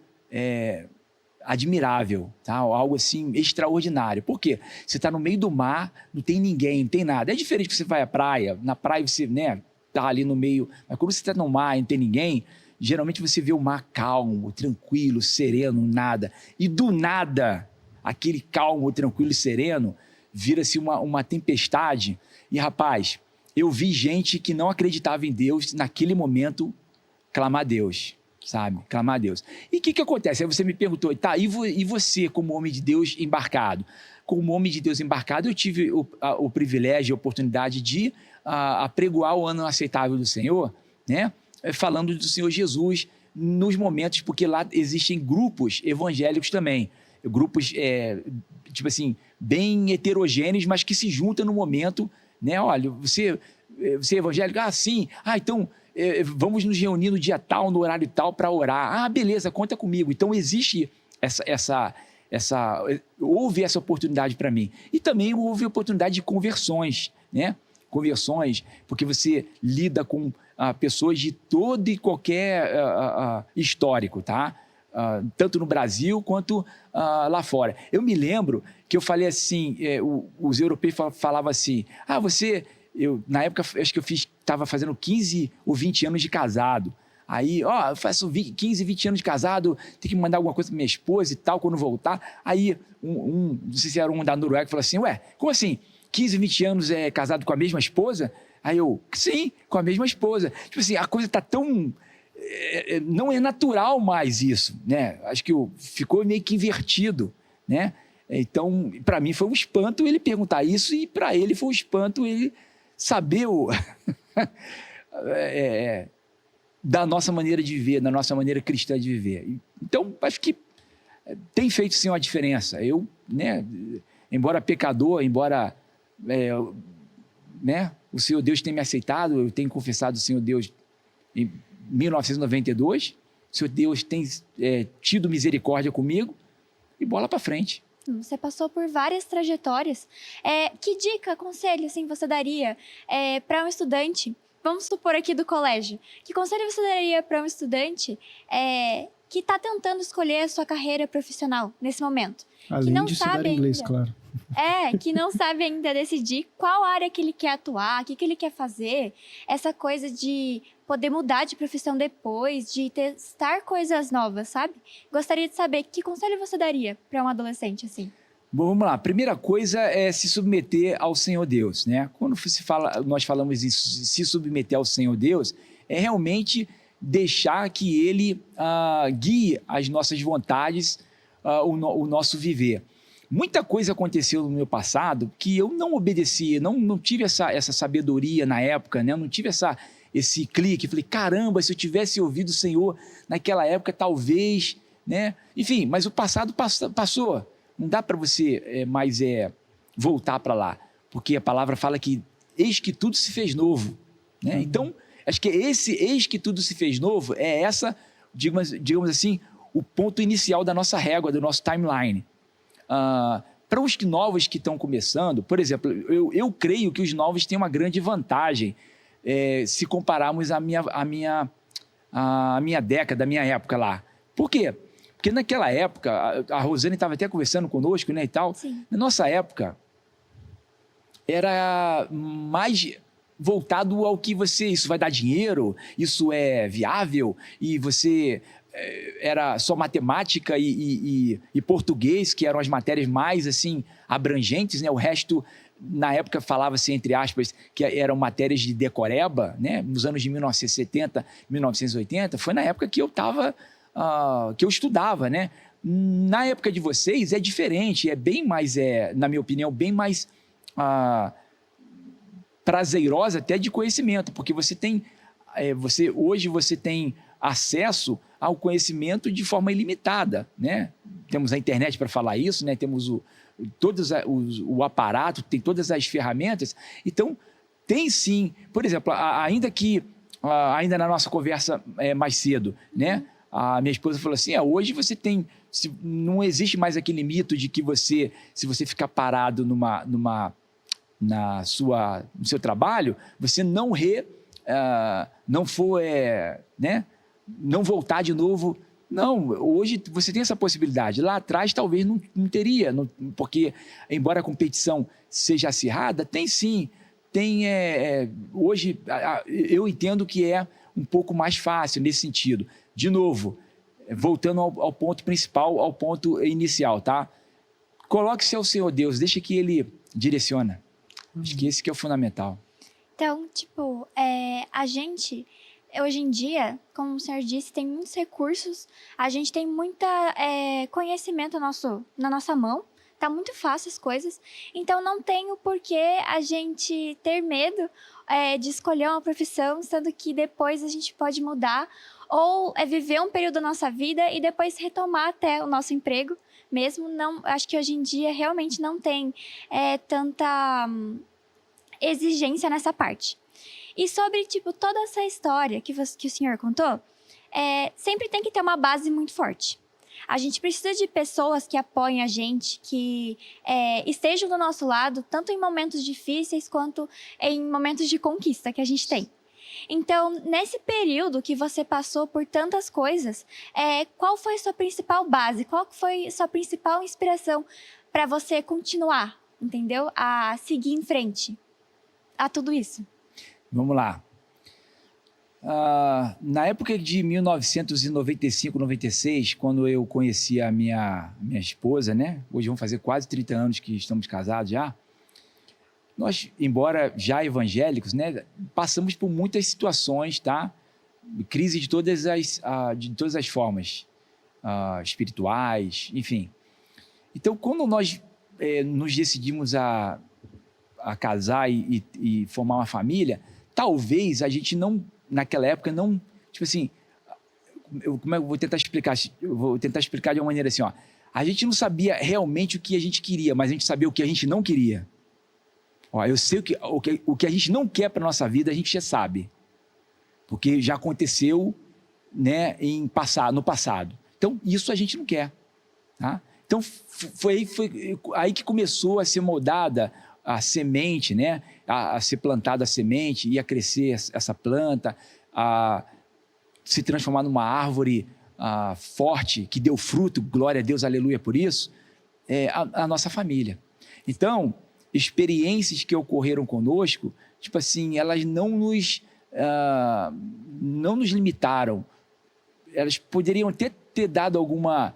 admirável, tá? Algo assim extraordinário. Por quê? Você está no meio do mar, não tem ninguém, não tem nada. É diferente que você vai à praia, na praia você, né, tá ali no meio, mas quando você está no mar e não tem ninguém, geralmente você vê o mar calmo, tranquilo, sereno, nada. E do nada, aquele calmo, tranquilo e sereno, vira-se uma tempestade. E, rapaz, eu vi gente que não acreditava em Deus, naquele momento, clamar a Deus, sabe? Clamar a Deus. E o que acontece? Aí você me perguntou, tá, e você como homem de Deus embarcado? Como homem de Deus embarcado, eu tive o privilégio e a oportunidade de apregoar o ano aceitável do Senhor, né? Falando do Senhor Jesus nos momentos, porque lá existem grupos evangélicos também, grupos, tipo assim, bem heterogêneos, mas que se juntam no momento, né? Olha, você é evangélico? Ah, sim. Ah, então vamos nos reunir no dia tal, no horário tal, para orar. Ah, beleza, conta comigo. Então existe houve essa oportunidade para mim. E também houve oportunidade de conversões, né? Conversões, porque você lida com pessoas de todo e qualquer histórico, tá? Tanto no Brasil quanto lá fora. Eu me lembro que eu falei assim, os europeus falavam assim, na época, acho que estava fazendo 15 ou 20 anos de casado. Aí, eu faço 15, 20 anos de casado, tenho que mandar alguma coisa para minha esposa e tal, quando voltar. Aí, não sei se era um da Noruega, falou assim, como assim? 15, 20 anos casado com a mesma esposa? Aí eu, sim, com a mesma esposa. Tipo assim, a coisa está tão... não é natural mais isso, né? Acho que ficou meio que invertido, né? Então, para mim foi um espanto ele perguntar isso e para ele foi um espanto ele saber da nossa maneira de viver, da nossa maneira cristã de viver. Então, acho que tem feito sim uma diferença. Eu, né, embora pecador, embora né, o Senhor Deus tenha me aceitado, eu tenho confessado o Senhor Deus em 1992, o Senhor Deus tem tido misericórdia comigo e bola para frente. Você passou por várias trajetórias. Que dica, conselho, assim, você daria para um estudante, vamos supor aqui do colégio, que conselho você daria para um estudante que está tentando escolher a sua carreira profissional nesse momento? Além que não de sabe estudar inglês, ainda. claro. Que não sabe ainda decidir qual área que ele quer atuar, o que ele quer fazer. Essa coisa de poder mudar de profissão depois, de testar coisas novas, sabe? Gostaria de saber que conselho você daria para um adolescente assim. Bom, vamos lá. A primeira coisa é se submeter ao Senhor Deus, né? Quando nós falamos em se submeter ao Senhor Deus, é realmente deixar que Ele guie as nossas vontades, o nosso viver. Muita coisa aconteceu no meu passado que eu não obedeci, não tive essa sabedoria na época, né? Eu não tive esse clique. Falei, caramba, se eu tivesse ouvido o Senhor naquela época, talvez, né? Enfim, mas o passado passou. Não dá para você mais voltar para lá, porque a palavra fala que eis que tudo se fez novo, né? Então, acho que esse eis que tudo se fez novo é digamos assim, o ponto inicial da nossa régua, do nosso timeline. Para os novos que estão começando, por exemplo, eu creio que os novos têm uma grande vantagem se compararmos à minha década, a minha época lá. Por quê? Porque naquela época, a Rosane estava até conversando conosco, né, e tal. Sim. Na nossa época, era mais voltado ao que isso vai dar dinheiro, isso é viável, e você era só matemática e português, que eram as matérias mais, assim, abrangentes, né? O resto, na época, falava-se, entre aspas, que eram matérias de decoreba, né? Nos anos de 1970, 1980, foi na época que eu estudava, né? Na época de vocês é diferente, é bem mais, na minha opinião, bem mais prazerosa até de conhecimento, porque você tem, hoje você tem acesso ao conhecimento de forma ilimitada, né? Temos a internet para falar isso, né? Temos o aparato, tem todas as ferramentas. Então, tem sim, por exemplo, ainda na nossa conversa mais cedo, né? A minha esposa falou assim, hoje você tem, não existe mais aquele mito de que se você ficar parado no seu trabalho, você não não voltar de novo. Não, hoje você tem essa possibilidade. Lá atrás talvez não teria, porque embora a competição seja acirrada, tem sim. Hoje eu entendo que é um pouco mais fácil nesse sentido. De novo, voltando ao ponto principal, ao ponto inicial, tá? Coloque-se ao Senhor Deus, deixa que Ele direciona. Acho que esse que é o fundamental. Então, a gente, hoje em dia, como o senhor disse, tem muitos recursos, a gente tem muito conhecimento na nossa mão, tá muito fácil as coisas, então não tem o porquê a gente ter medo de escolher uma profissão, sendo que depois a gente pode mudar, ou viver um período da nossa vida e depois retomar até o nosso emprego mesmo. Não, acho que hoje em dia realmente não tem tanta exigência nessa parte. E sobre, toda essa história que o senhor contou, sempre tem que ter uma base muito forte. A gente precisa de pessoas que apoiem a gente, que estejam do nosso lado, tanto em momentos difíceis quanto em momentos de conquista que a gente tem. Então, nesse período que você passou por tantas coisas, qual foi a sua principal base? Qual foi a sua principal inspiração para você continuar, entendeu? A seguir em frente a tudo isso? Vamos lá. Na época de 1995, 96, quando eu conheci a minha esposa, né? Hoje vão fazer quase 30 anos que estamos casados já. Nós, embora já evangélicos, né, passamos por muitas situações, tá? Crise de todas as formas, espirituais, enfim. Então, quando nós nos decidimos a casar e formar uma família, talvez a gente não, naquela época, não, eu vou tentar explicar? Eu vou tentar explicar de uma maneira assim, a gente não sabia realmente o que a gente queria, mas a gente sabia o que a gente não queria. Eu sei o que a gente não quer para a nossa vida, a gente já sabe. Porque já aconteceu, né, no passado. Então, isso a gente não quer. Tá? Então, foi aí que começou a ser moldada a semente, né? A ser plantada a semente, e a crescer essa planta, a se transformar numa árvore forte, que deu fruto, glória a Deus, aleluia por isso, a nossa família. Então, experiências que ocorreram conosco, tipo assim, elas não nos limitaram. Elas poderiam ter dado alguma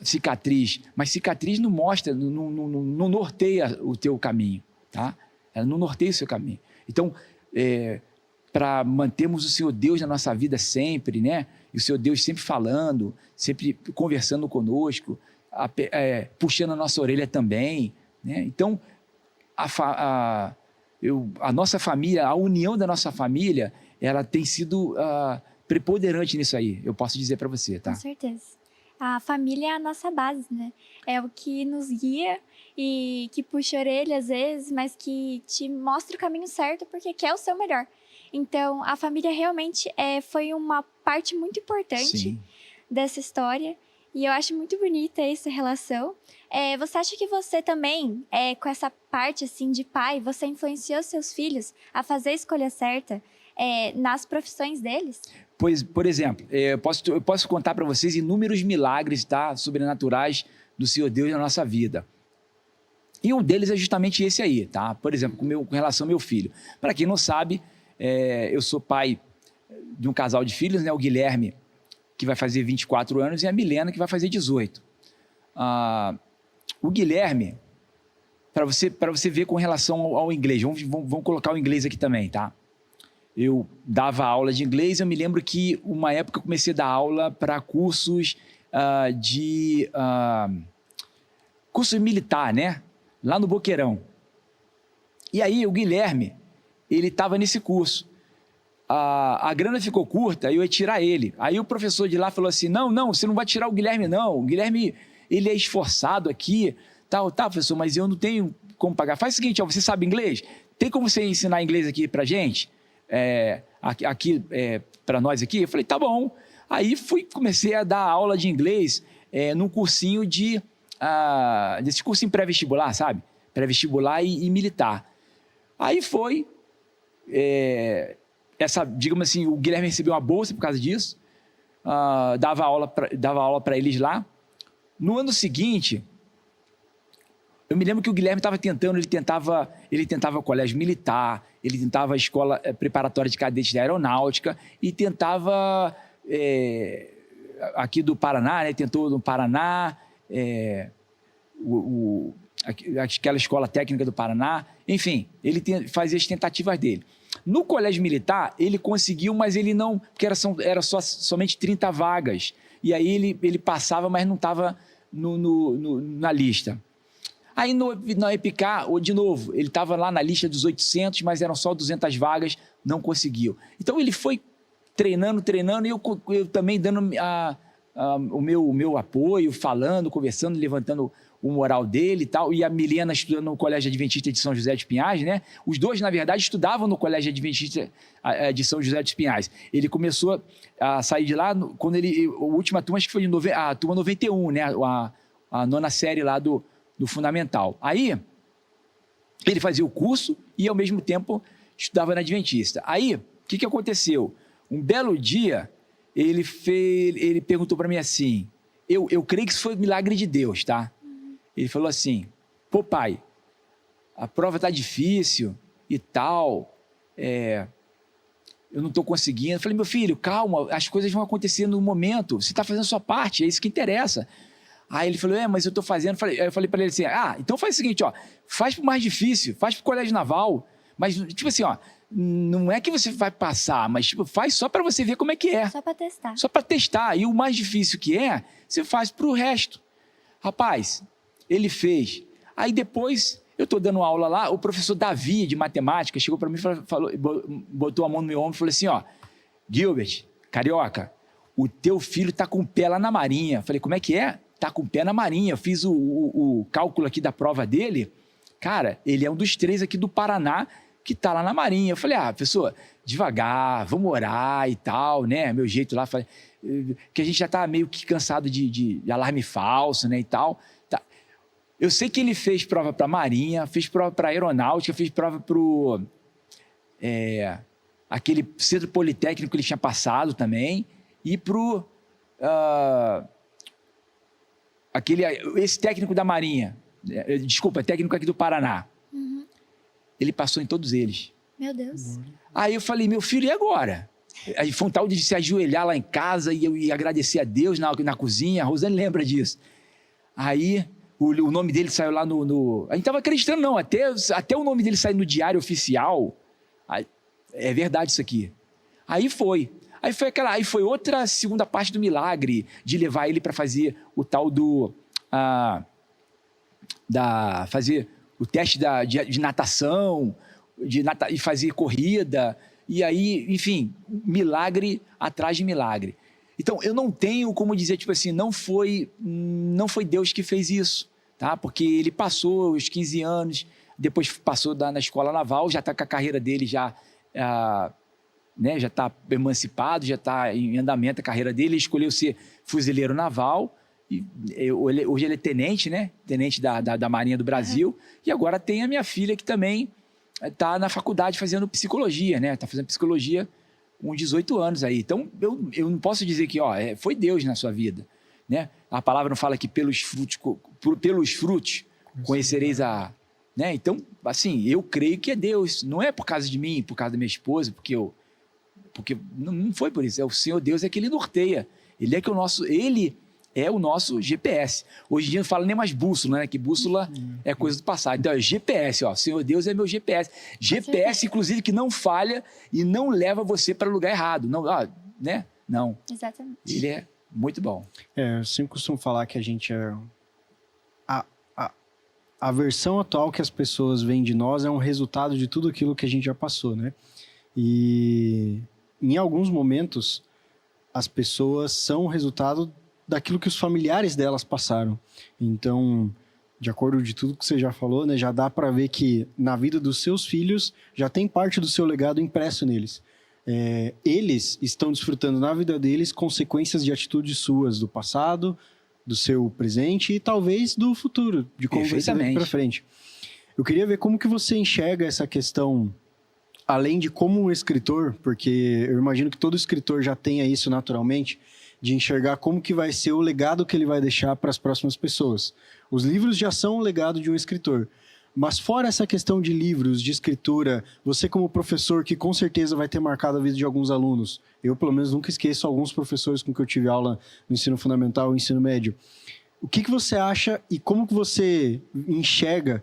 cicatriz, mas cicatriz não mostra, não norteia o teu caminho, tá? Ela não norteia o seu caminho. Então, para mantermos o Senhor Deus na nossa vida sempre, né? E o Senhor Deus sempre falando, sempre conversando conosco, puxando a nossa orelha também, né? Então, a nossa família, a união da nossa família, ela tem sido preponderante nisso aí, eu posso dizer para você, tá? Com certeza. A família é a nossa base, né? É o que nos guia e que puxa a orelha às vezes, mas que te mostra o caminho certo porque quer o seu melhor. Então, a família realmente foi uma parte muito importante Sim. dessa história. E eu acho muito bonita essa relação. Você acha que você também, com essa parte assim de pai, você influenciou seus filhos a fazer a escolha certa nas profissões deles? Pois, por exemplo, eu posso contar para vocês inúmeros milagres, tá, sobrenaturais do Senhor Deus na nossa vida. E um deles é justamente esse aí, tá? Por exemplo, com relação ao meu filho. Para quem não sabe, eu sou pai de um casal de filhos, né? O Guilherme, que vai fazer 24 anos, e a Milena, que vai fazer 18. O Guilherme, para você ver com relação ao inglês, vamos colocar o inglês aqui também, tá? Eu dava aula de inglês, eu me lembro que uma época eu comecei a dar aula para cursos curso militar, né? Lá no Boqueirão. E aí o Guilherme, ele estava nesse curso. A grana ficou curta, eu ia tirar ele. Aí o professor de lá falou assim, não, você não vai tirar o Guilherme não, o Guilherme, ele é esforçado aqui, tá, professor, mas eu não tenho como pagar. Faz o seguinte, você sabe inglês? Tem como você ensinar inglês aqui pra gente? Para nós aqui? Eu falei, tá bom. Aí comecei a dar aula de inglês num cursinho desse cursinho pré-vestibular, sabe? Pré-vestibular e militar. Aí digamos assim, o Guilherme recebeu uma bolsa por causa disso, dava aula para eles lá. No ano seguinte, eu me lembro que o Guilherme ele tentava colégio militar, ele tentava a escola preparatória de cadetes da aeronáutica e tentava aqui do Paraná, né? Tentou no Paraná, aquela escola técnica do Paraná, enfim, ele fazia as tentativas dele. No colégio militar, ele conseguiu, mas ele não, porque era somente 30 vagas, e aí ele passava, mas não estava na lista. Aí na EPICAR, de novo, ele estava lá na lista dos 800, mas eram só 200 vagas, não conseguiu. Então ele foi treinando, e eu também dando o meu apoio, falando, conversando, levantando o moral dele e tal, e a Milena estudando no Colégio Adventista de São José dos Pinhais, né? Os dois, na verdade, estudavam no Colégio Adventista de São José dos Pinhais. Ele começou a sair de lá, quando a última turma, acho que foi a turma 91, né? A nona série lá do Fundamental. Aí, ele fazia o curso e, ao mesmo tempo, estudava na Adventista. Aí, o que aconteceu? Um belo dia, ele perguntou para mim assim, eu creio que isso foi um milagre de Deus, tá? Ele falou assim, pô pai, a prova tá difícil e tal, eu não estou conseguindo. Eu falei, meu filho, calma, as coisas vão acontecer no momento, você está fazendo a sua parte, é isso que interessa. Aí ele falou, mas eu estou fazendo. Aí eu falei para ele assim, então faz o seguinte, faz pro mais difícil, faz pro colégio naval, mas tipo assim, não é que você vai passar, mas tipo, faz só para você ver como é que é. Só para testar. Só para testar, e o mais difícil que você faz pro resto. Rapaz, ele fez. Aí depois, eu estou dando aula lá, o professor Davi, de matemática, chegou para mim e botou a mão no meu ombro e falou assim, Gilbert, carioca, o teu filho está com o pé lá na Marinha. Eu falei, como é que é? Está com o pé na Marinha. Eu fiz o cálculo aqui da prova dele. Cara, ele é um dos 3 aqui do Paraná que está lá na Marinha. Eu falei, professor, devagar, vamos orar e tal, né? Meu jeito lá, falei, que a gente já está meio que cansado de alarme falso, né, e tal. Tá. Eu sei que ele fez prova para a Marinha, fez prova para a Aeronáutica, fez prova para aquele centro politécnico que ele tinha passado também, e para esse técnico da Marinha, Desculpa, técnico aqui do Paraná. Ele passou em todos eles. Meu Deus. Aí eu falei, meu filho, e agora? Aí foi um tal de se ajoelhar lá em casa e eu ia agradecer a Deus na cozinha. A Rosane lembra disso. Aí o nome dele saiu lá no... A gente estava acreditando, não. Até o nome dele sair no diário oficial. Aí, é verdade isso aqui. Aí foi. Aí foi outra segunda parte do milagre, de levar ele para fazer o tal do... fazer o teste de natação, e fazer corrida. E aí, enfim, milagre atrás de milagre. Então, eu não tenho como dizer, tipo assim, não foi Deus que fez isso, tá? Porque ele passou os 15 anos, depois passou na escola naval, já está com a carreira dele já está emancipado, já está em andamento a carreira dele, ele escolheu ser fuzileiro naval, e hoje ele é tenente, né? Tenente da Marinha do Brasil, e agora tem a minha filha que também está na faculdade fazendo psicologia, né? Está fazendo psicologia com 18 anos aí. Então, eu não posso dizer que foi Deus na sua vida, né? A palavra não fala que pelos frutos conhecereis a... Né? Então, assim, eu creio que é Deus. Não é por causa de mim, por causa da minha esposa, porque não foi por isso. É o Senhor Deus é que Ele norteia. Ele é o nosso GPS. Hoje em dia não fala nem mais bússola, né? Que bússola é coisa do passado. Então é GPS, ó. Senhor Deus é meu GPS. GPS, inclusive, que não falha e não leva você para o lugar errado. Não, né? Não. Exatamente. Ele é muito bom. Eu sempre costumo falar que a gente é... A versão atual que as pessoas veem de nós é um resultado de tudo aquilo que a gente já passou, né? E em alguns momentos, as pessoas são o resultado daquilo que os familiares delas passaram. Então, de acordo de tudo que você já falou, né, já dá para ver que na vida dos seus filhos já tem parte do seu legado impresso neles. Eles estão desfrutando na vida deles consequências de atitudes suas do passado, do seu presente e talvez do futuro, de como vai ser daqui para frente. Eu queria ver como que você enxerga essa questão, além de como um escritor, porque eu imagino que todo escritor já tenha isso naturalmente, de enxergar como que vai ser o legado que ele vai deixar para as próximas pessoas. Os livros já são o legado de um escritor. Mas fora essa questão de livros, de escritura, você como professor, que com certeza vai ter marcado a vida de alguns alunos, eu pelo menos nunca esqueço alguns professores com que eu tive aula no ensino fundamental e ensino médio. O que você acha e como que você enxerga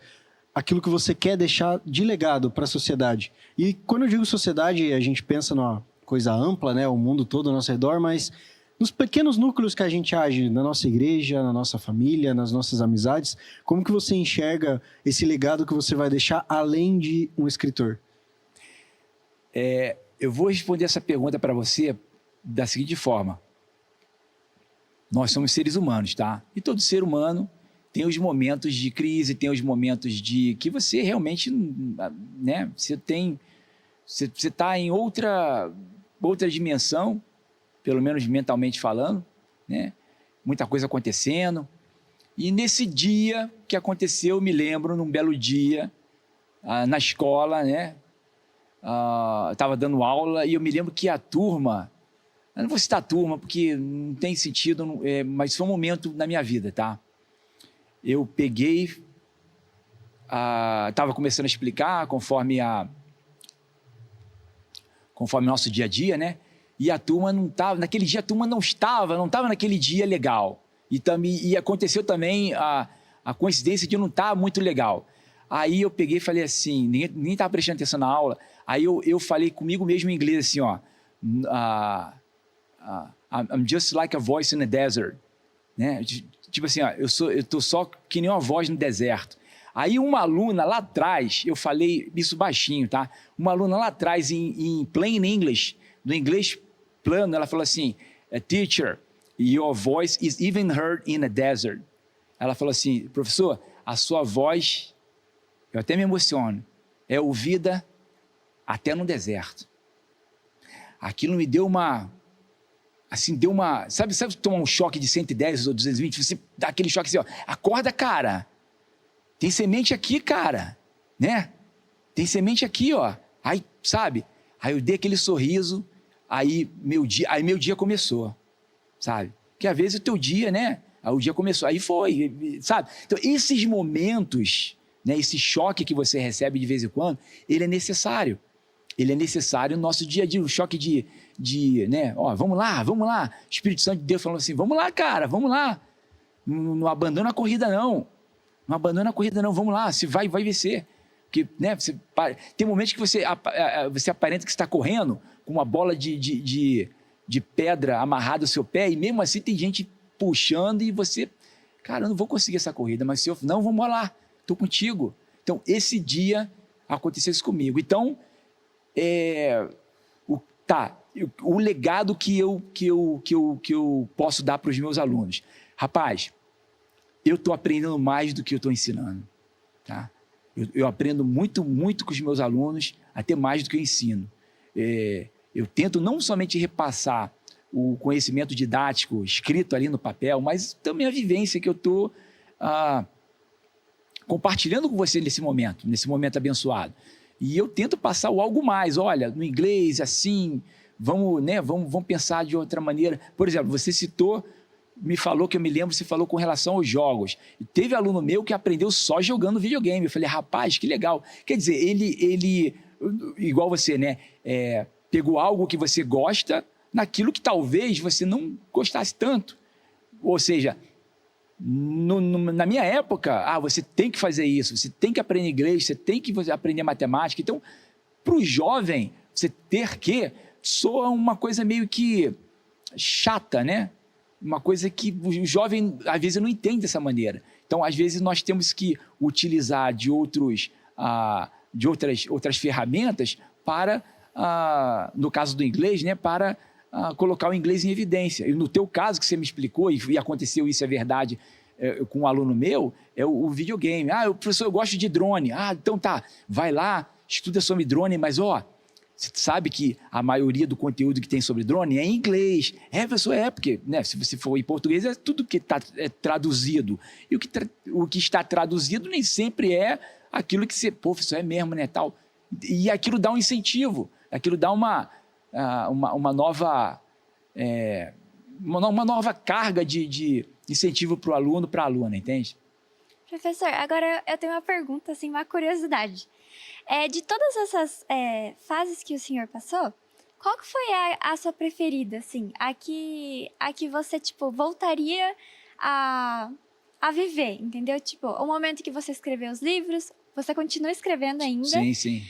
aquilo que você quer deixar de legado para a sociedade? E quando eu digo sociedade, a gente pensa numa coisa ampla, né? O mundo todo ao nosso redor, mas nos pequenos núcleos que a gente age, na nossa igreja, na nossa família, nas nossas amizades, como que você enxerga esse legado que você vai deixar além de um escritor? Eu vou responder essa pergunta para você da seguinte forma. Nós somos seres humanos, tá? E todo ser humano tem os momentos de crise, tem os momentos de que você realmente, né? Você está em outra dimensão, pelo menos mentalmente falando, né? Muita coisa acontecendo. E nesse dia que aconteceu, eu me lembro, num belo dia, na escola, né? Estava dando aula e eu me lembro que a turma, eu não vou citar a turma porque não tem sentido, mas foi um momento na minha vida, tá? Eu peguei, estava começando a explicar conforme o nosso dia a dia, né? E a turma não estava, naquele dia a turma não estava naquele dia legal. E aconteceu também a coincidência de não estar muito legal. Aí eu peguei e falei assim, ninguém estava prestando atenção na aula, aí eu falei comigo mesmo em inglês assim, ó, I'm just like a voice in the desert, né? Tipo assim, ó, eu tô só que nem uma voz no deserto. Aí uma aluna lá atrás, eu falei isso baixinho, tá? Uma aluna lá atrás em plain English, no inglês plano, ela falou assim, teacher, your voice is even heard in a desert. Ela falou assim, professor, a sua voz, eu até me emociono, é ouvida até no deserto. Aquilo me deu sabe tomar um choque de 110 ou 220, você dá aquele choque assim, ó, acorda, cara, tem semente aqui, cara, né? Tem semente aqui, ó. Aí, sabe? Aí eu dei aquele sorriso, aí meu dia começou, sabe? Porque às vezes o teu dia, né? Aí o dia começou, aí foi, sabe? Então, esses momentos, né, esse choque que você recebe de vez em quando, ele é necessário. Ele é necessário no nosso dia a dia, o choque né? Ó, vamos lá. Espírito Santo de Deus falando assim, vamos lá, cara, vamos lá. Não abandona a corrida, não. Não abandona a corrida, não. Vamos lá, se vai vencer. Porque, né, tem momentos que você aparenta que está correndo com uma bola de pedra amarrada ao seu pé e mesmo assim tem gente puxando e você, cara, eu não vou conseguir essa corrida, mas se eu, não, vamos lá, estou contigo. Então, esse dia aconteceu isso comigo. Então, o legado que eu posso dar para os meus alunos. Rapaz, eu estou aprendendo mais do que eu estou ensinando, tá? Eu aprendo muito, muito com os meus alunos, até mais do que eu ensino. Eu tento não somente repassar o conhecimento didático escrito ali no papel, mas também a vivência que eu estou compartilhando com você nesse momento abençoado. E eu tento passar o algo mais. Olha, no inglês, assim, vamos pensar de outra maneira. Por exemplo, você me falou, que eu me lembro, você falou com relação aos jogos. Teve aluno meu que aprendeu só jogando videogame. Eu falei, rapaz, que legal. Quer dizer, ele igual você, né? Pegou algo que você gosta naquilo que talvez você não gostasse tanto. Ou seja, na minha época, você tem que fazer isso, você tem que aprender inglês, você tem que aprender matemática. Então, para o jovem, você ter que soa uma coisa meio que chata, né? Uma coisa que o jovem, às vezes, não entende dessa maneira. Então, às vezes, nós temos que utilizar de outras ferramentas para, no caso do inglês, né, para colocar o inglês em evidência. E no teu caso, que você me explicou, e aconteceu isso, é verdade, com um aluno meu, é o videogame. Professor, eu gosto de drone. Então tá, vai lá, estuda sobre drone, mas você sabe que a maioria do conteúdo que tem sobre drone é em inglês. Professor, porque, né, se você for em português, é tudo que está traduzido. E o que está traduzido nem sempre é aquilo que você, professor, é mesmo, né, tal. E aquilo dá um incentivo, aquilo dá uma nova carga de incentivo para o aluno, para a aluna, entende? Professor, agora eu tenho uma pergunta, assim, uma curiosidade. De todas essas fases que o senhor passou, qual que foi a sua preferida, assim? A que você, tipo, voltaria a viver, entendeu? Tipo, o momento que você escreveu os livros, você continua escrevendo ainda. Sim, sim.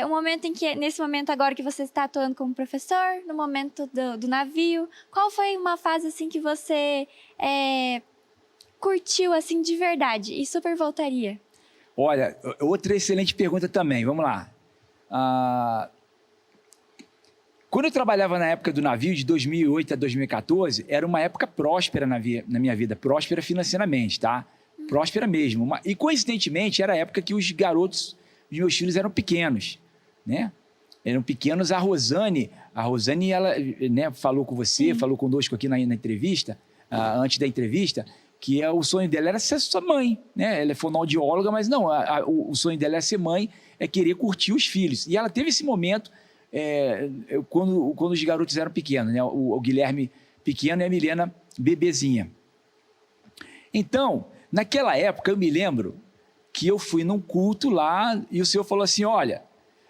O momento nesse momento agora que você está atuando como professor, no momento do navio, qual foi uma fase, assim, que você curtiu, assim, de verdade e super voltaria? Olha, outra excelente pergunta também, vamos lá. Quando eu trabalhava na época do navio, de 2008 a 2014, era uma época próspera na minha vida, próspera financeiramente, tá? Próspera mesmo. E, coincidentemente, era a época que os garotos, os meus filhos, eram pequenos, né? Eram pequenos. A Rosane, ela, né, falou com você, falou conosco aqui na entrevista, antes da entrevista, que o sonho dela era ser sua mãe, né? Ela é fonoaudióloga, mas não, o sonho dela é ser mãe, é querer curtir os filhos. E ela teve esse momento quando os garotos eram pequenos, né? O Guilherme pequeno e a Milena bebezinha. Então, naquela época, eu me lembro que eu fui num culto lá e o senhor falou assim, olha,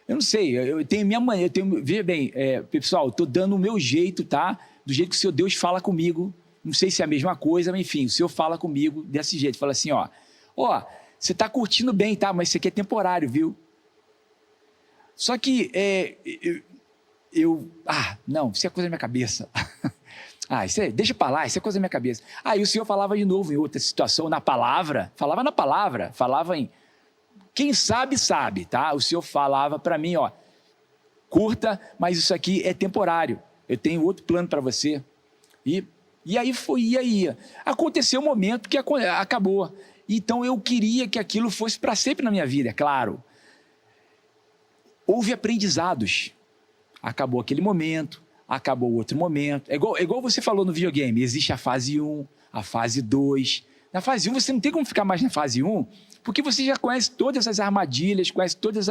eu não sei, eu tenho minha mãe, veja bem, pessoal, eu estou dando o meu jeito, tá? Do jeito que o Senhor Deus fala comigo. Não sei se é a mesma coisa, mas enfim, o Senhor fala comigo desse jeito. Fala assim, você está curtindo bem, tá? Mas isso aqui é temporário, viu? Só que não, isso é coisa da minha cabeça. Deixa pra lá, isso é coisa da minha cabeça. Aí o Senhor falava de novo em outra situação, falava na palavra, falava em... Quem sabe, sabe, tá? O Senhor falava para mim, curta, mas isso aqui é temporário. Eu tenho outro plano para você. E aí ia. Aconteceu um momento que acabou. Então, eu queria que aquilo fosse para sempre na minha vida, é claro. Houve aprendizados. Acabou aquele momento, acabou outro momento. É igual você falou no videogame, existe a fase 1, a fase 2. Na fase 1, você não tem como ficar mais na fase 1, porque você já conhece todas as armadilhas, conhece todos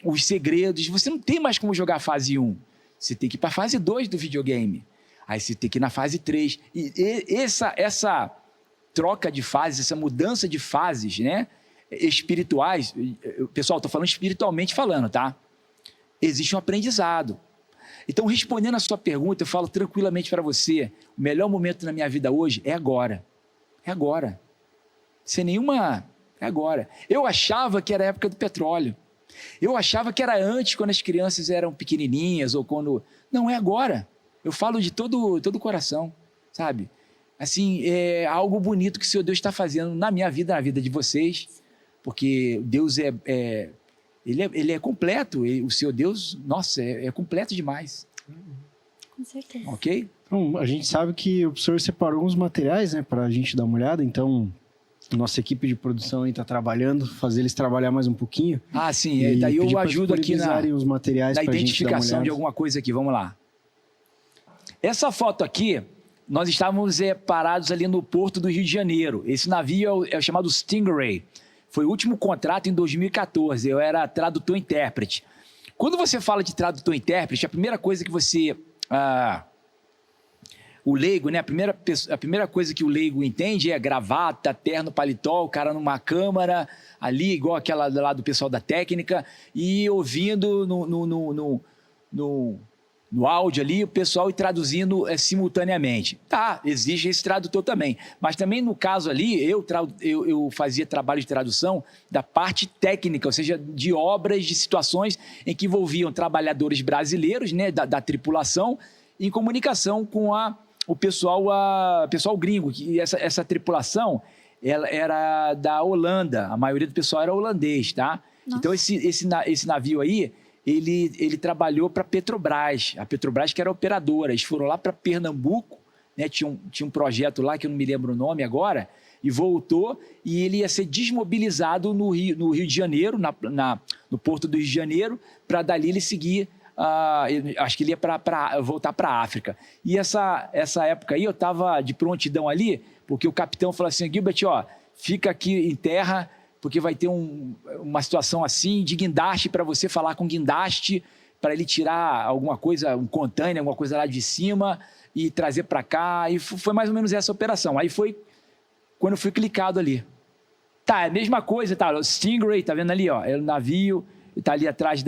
os segredos. Você não tem mais como jogar a fase 1. Você tem que ir para a fase 2 do videogame. Aí você tem que ir na fase 3. E troca de fases, essa mudança de fases, né, espirituais, pessoal, estou falando espiritualmente falando, tá? Existe um aprendizado. Então, respondendo a sua pergunta, eu falo tranquilamente para você, o melhor momento na minha vida hoje é agora. É agora. Sem nenhuma... É agora. Eu achava que era a época do petróleo. Eu achava que era antes, quando as crianças eram pequenininhas, ou quando... Não, é agora. Eu falo de todo o coração, sabe? Assim, é algo bonito que o Senhor Deus está fazendo na minha vida, na vida de vocês, porque Deus Ele é completo. O Senhor Deus, nossa, é completo demais. Com certeza. Ok? Então, a gente sabe que o professor separou uns materiais, né, para a gente dar uma olhada, então... Nossa equipe de produção aí está trabalhando, fazer eles trabalhar mais um pouquinho. Ah, sim. Daí eu ajudo aqui os materiais na pra identificação de alguma coisa aqui. Vamos lá. Essa foto aqui, nós estávamos parados ali no porto do Rio de Janeiro. Esse navio é o chamado Stingray. Foi o último contrato em 2014. Eu era tradutor-intérprete. Quando você fala de tradutor-intérprete, a primeira coisa que você... O leigo, né? A primeira coisa que o leigo entende é gravata, terno, paletó, o cara numa câmara, ali, igual aquela lá do pessoal da técnica, e ouvindo no áudio ali, o pessoal e traduzindo simultaneamente. Tá, existe esse tradutor também. Mas também no caso ali, eu fazia trabalho de tradução da parte técnica, ou seja, de obras, de situações em que envolviam trabalhadores brasileiros, né? Da tripulação, em comunicação com o pessoal gringo, que essa tripulação ela era da Holanda, a maioria do pessoal era holandês, tá? Nossa. Então esse navio aí, ele trabalhou para a Petrobras, que era operadora. Eles foram lá para Pernambuco, né? Tinha um projeto lá que eu não me lembro o nome agora, e voltou, e ele ia ser desmobilizado no Rio de Janeiro, no porto do Rio de Janeiro, para dali ele seguir. Acho que ele ia voltar para a África. E essa época aí, eu estava de prontidão ali, porque o capitão falou assim: Gilbert, ó, fica aqui em terra, porque vai ter uma situação assim de guindaste, para você falar com guindaste, para ele tirar alguma coisa, um container, alguma coisa lá de cima, e trazer para cá. E foi mais ou menos essa operação. Aí foi quando eu fui clicado ali. Tá, é a mesma coisa, tá? O Stingray, tá vendo ali, ó? É o navio... Está ali atrás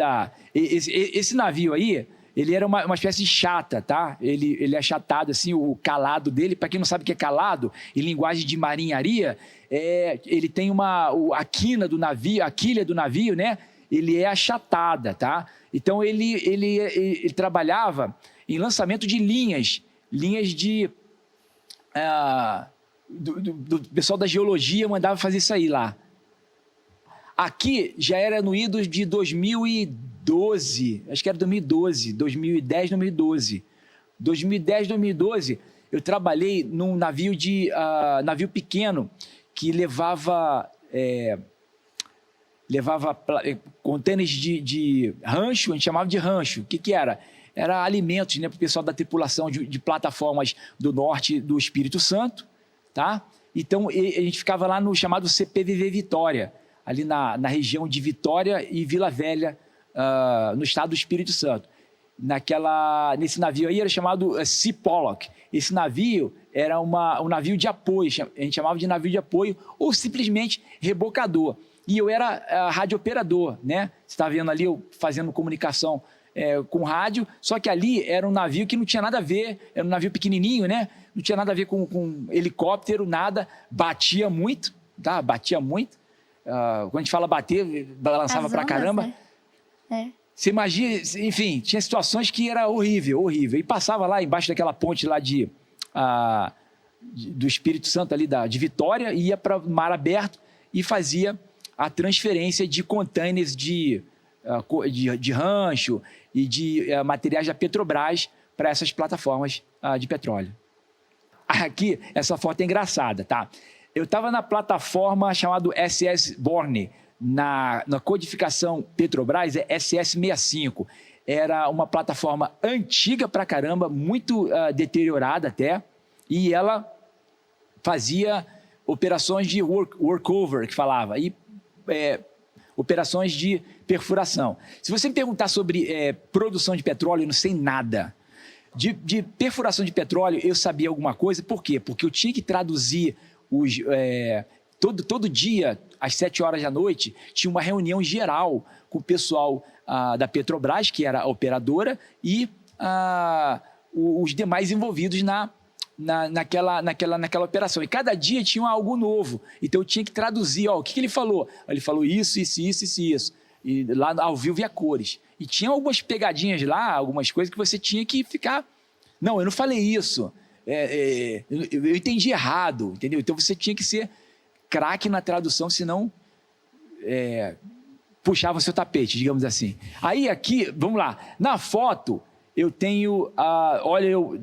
esse navio aí, ele era uma espécie de chata, tá? Ele é achatado, assim, o calado dele. Para quem não sabe o que é calado, em linguagem de marinharia, ele tem a quina do navio, a quilha do navio, né? Ele é achatada, tá? Então, ele trabalhava em lançamento de linhas de... do pessoal da geologia mandava fazer isso aí lá. Aqui já era no ido de 2012, acho que era 2012, 2010, 2012. 2010, 2012, eu trabalhei num navio pequeno que levava contêineres de rancho, a gente chamava de rancho. O que era? Era alimentos, né, para o pessoal da tripulação de plataformas do norte do Espírito Santo, tá? Então, a gente ficava lá no chamado CPVV Vitória, ali na região de Vitória e Vila Velha, no estado do Espírito Santo. Nesse navio aí era chamado Sea Pollock. Esse navio era um navio de apoio, a gente chamava de navio de apoio, ou simplesmente rebocador. E eu era radiooperador, né? Você está vendo ali eu fazendo comunicação com rádio, só que ali era um navio que não tinha nada a ver, era um navio pequenininho, né? Não tinha nada a ver com helicóptero, nada, batia muito, tá? Batia muito. Quando a gente fala bater, balançava pra caramba. Né? Você imagina, enfim, tinha situações que era horrível, horrível. E passava lá embaixo daquela ponte lá do Espírito Santo, ali de Vitória, ia para mar aberto e fazia a transferência de containers de rancho e de materiais da Petrobras para essas plataformas de petróleo. Aqui, essa foto é engraçada, tá? Eu estava na plataforma chamada SS Borne, na codificação Petrobras, é SS65. Era uma plataforma antiga pra caramba, muito deteriorada até, e ela fazia operações de workover, que falava, e operações de perfuração. Se você me perguntar sobre produção de petróleo, eu não sei nada. De perfuração de petróleo, eu sabia alguma coisa, por quê? Porque eu tinha que traduzir todo dia, às 7 horas da noite, tinha uma reunião geral com o pessoal da Petrobras, que era a operadora, e os demais envolvidos naquela operação. E cada dia tinha algo novo. Então eu tinha que traduzir, o que ele falou? Ele falou isso. E lá ao vivo e a cores. E tinha algumas pegadinhas lá, algumas coisas que você tinha que ficar... Não, eu não falei isso. Eu entendi errado, entendeu? Então você tinha que ser craque na tradução, senão puxava o seu tapete, digamos assim. Aí aqui, vamos lá. Na foto, eu tenho...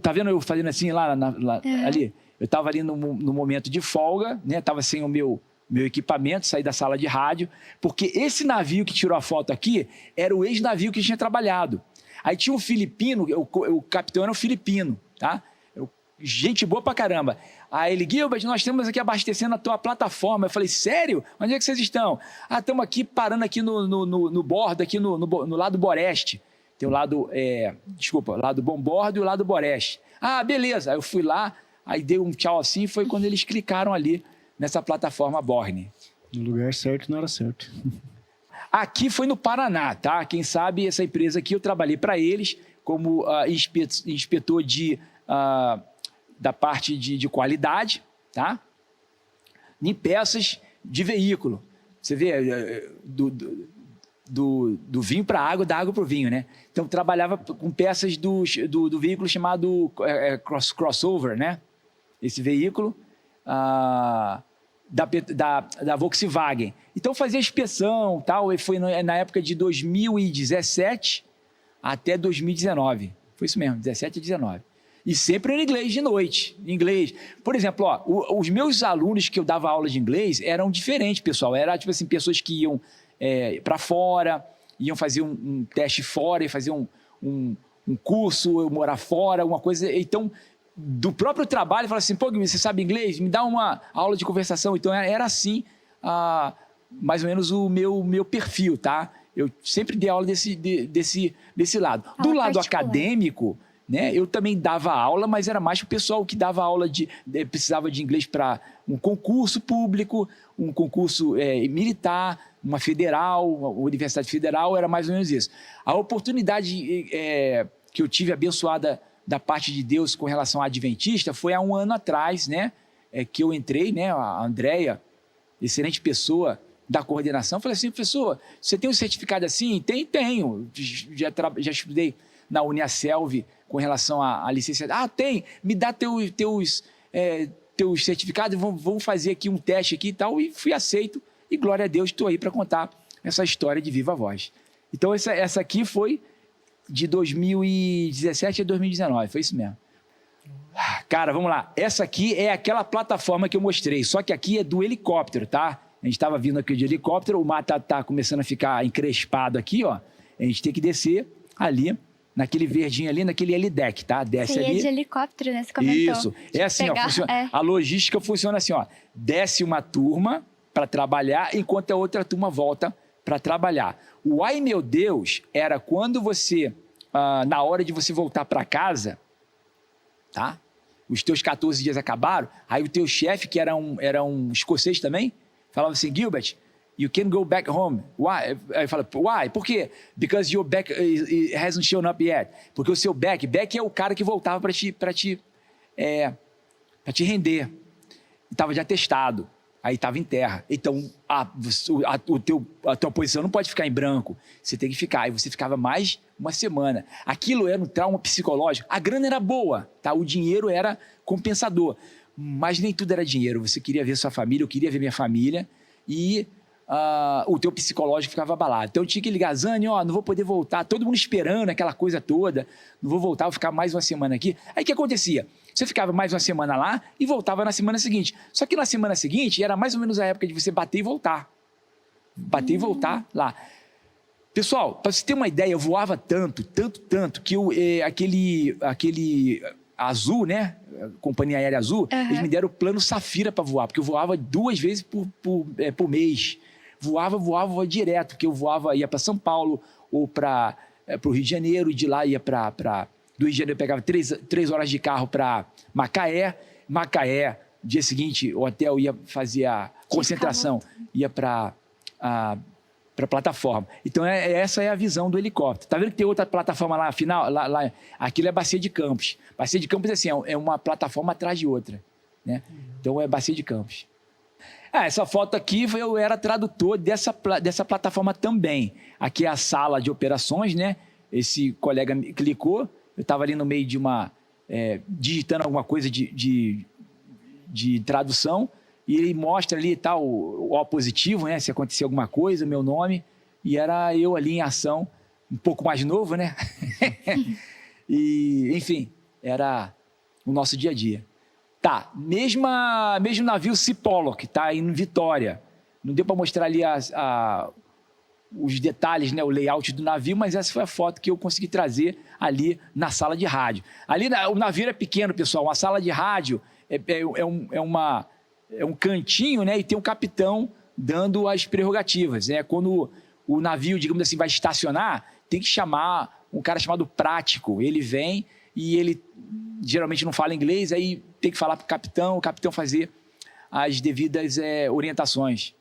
tá vendo eu fazendo assim ali? Eu estava ali no momento de folga, né? Estava sem o meu equipamento, saí da sala de rádio, porque esse navio que tirou a foto aqui era o ex-navio que tinha trabalhado. Aí tinha um filipino, o capitão era um filipino, tá? Gente boa pra caramba. Aí ele, Gilbert, nós estamos aqui abastecendo a tua plataforma. Eu falei, sério? Onde é que vocês estão? Estamos aqui parando aqui no bordo, aqui no lado Boreste. Tem o lado, lado Bombordo e o lado Boreste. Beleza. Aí eu fui lá, aí dei um tchau assim, e foi quando eles clicaram ali nessa plataforma Borne. No lugar certo, na hora certa. Aqui foi no Paraná, tá? Quem sabe essa empresa aqui, eu trabalhei para eles como inspetor da parte de qualidade, tá? Em peças de veículo. Você vê, do vinho para a água, da água para o vinho, né? Então, trabalhava com peças do veículo chamado crossover, né? Esse veículo da Volkswagen. Então, fazia inspeção, tal, e foi na época de 2017 até 2019. Foi isso mesmo, 17 e 19. E sempre em inglês de noite. Inglês. Por exemplo, os meus alunos que eu dava aula de inglês eram diferentes, pessoal. Era tipo assim, pessoas que iam para fora, iam fazer um teste fora, iam fazer um curso, morar fora, alguma coisa. Então, do próprio trabalho, fala assim, pô, Guilherme, você sabe inglês? Me dá uma aula de conversação. Então, era assim, mais ou menos o meu perfil, tá? Eu sempre dei aula desse lado. Do lado acadêmico, né, eu também dava aula, mas era mais para o pessoal que dava aula precisava de inglês para um concurso público, um concurso militar, uma federal, uma universidade federal, era mais ou menos isso. A oportunidade que eu tive abençoada da parte de Deus com relação à adventista foi há um ano atrás, né, que eu entrei, né, a Andréia, excelente pessoa da coordenação, falei assim, professor, você tem um certificado assim? Tenho. Já estudei na Uniaselv com relação à licença. Tem, me dá teus certificados, vamos fazer aqui um teste aqui e tal, e fui aceito, e glória a Deus, estou aí para contar essa história de viva voz. Então, essa aqui foi de 2017 a 2019, foi isso mesmo. Cara, vamos lá, essa aqui é aquela plataforma que eu mostrei, só que aqui é do helicóptero, tá? A gente estava vindo aqui de helicóptero, o mar tá começando a ficar encrespado aqui, ó, a gente tem que descer ali, naquele verdinho ali, naquele helideck, tá? Desce ali. de helicóptero, né? Você comentou. Isso. É assim, a logística funciona assim, ó. Desce uma turma para trabalhar, enquanto a outra turma volta para trabalhar. O ai meu Deus era quando você, na hora de você voltar para casa, tá? Os teus 14 dias acabaram, aí o teu chefe, que era um escocês também, falava assim, Gilbert, you can go back home. Why? Aí fala, why? Por quê? Because your back hasn't shown up yet. Porque o seu back é o cara que voltava para te render. Estava de atestado. Aí estava em terra. Então, a tua posição não pode ficar em branco. Você tem que ficar. Aí você ficava mais uma semana. Aquilo era um trauma psicológico. A grana era boa, tá? O dinheiro era compensador. Mas nem tudo era dinheiro. Você queria ver sua família, eu queria ver minha família. E o teu psicológico ficava abalado. Então eu tinha que ligar, Zane, não vou poder voltar, todo mundo esperando aquela coisa toda, não vou voltar, vou ficar mais uma semana aqui. Aí o que acontecia? Você ficava mais uma semana lá e voltava na semana seguinte. Só que na semana seguinte era mais ou menos a época de você bater e voltar. Bater e voltar lá. Pessoal, para você ter uma ideia, eu voava tanto, que aquele Azul, né? Companhia Aérea Azul, eles me deram o plano Safira para voar, porque eu voava 2 vezes por mês. Voava direto, porque eu ia para São Paulo ou para o Rio de Janeiro, e de lá ia do Rio de Janeiro, eu pegava 3 horas de carro para Macaé, dia seguinte, o hotel ia fazer a concentração, ia para a plataforma. Então, essa é a visão do helicóptero. Tá vendo que tem outra plataforma lá, afinal? Lá, aquilo é Bacia de Campos. Bacia de Campos, assim, é uma plataforma atrás de outra, né? Então, é Bacia de Campos. Essa foto aqui, eu era tradutor dessa plataforma também. Aqui é a sala de operações, né? Esse colega clicou, eu estava ali no meio de digitando alguma coisa de tradução, e ele mostra ali o O positivo, né? Se acontecer alguma coisa, meu nome, e era eu ali em ação, um pouco mais novo, né? E, enfim, era o nosso dia a dia. Tá, mesmo navio Cipolo, que está em Vitória. Não deu para mostrar ali os detalhes, né, o layout do navio, mas essa foi a foto que eu consegui trazer ali na sala de rádio. Ali o navio é pequeno, pessoal, uma sala de rádio é um cantinho, né, e tem um capitão dando as prerrogativas. Né? Quando o navio, digamos assim, vai estacionar, tem que chamar um cara chamado prático. Ele vem e ele geralmente não fala inglês, aí tem que falar para o capitão fazer as devidas orientações.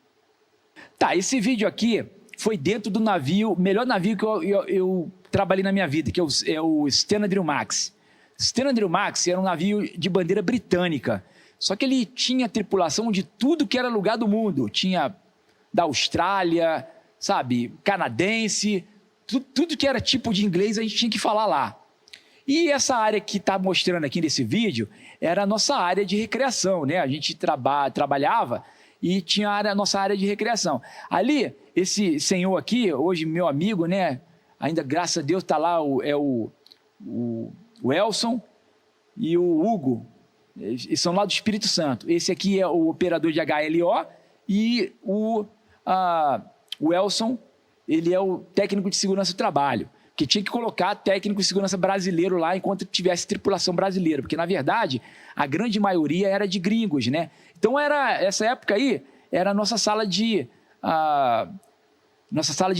Tá, esse vídeo aqui foi dentro do navio, melhor navio que eu trabalhei na minha vida, que é o Stena Drill Max. Stena Drill Max era um navio de bandeira britânica, só que ele tinha tripulação de tudo que era lugar do mundo. Tinha da Austrália, sabe, canadense, tudo que era tipo de inglês a gente tinha que falar lá. E essa área que está mostrando aqui nesse vídeo era a nossa área de recreação, né? A gente trabalhava e tinha a nossa área de recreação. Ali, esse senhor aqui, hoje meu amigo, né? Ainda, graças a Deus, está lá o Elson e o Hugo. Eles são lá do Espírito Santo. Esse aqui é o operador de HLO e o Elson, ele é o técnico de segurança do trabalho, que tinha que colocar técnico de segurança brasileiro lá enquanto tivesse tripulação brasileira, porque, na verdade, a grande maioria era de gringos, né? Então, essa época aí, era a nossa sala de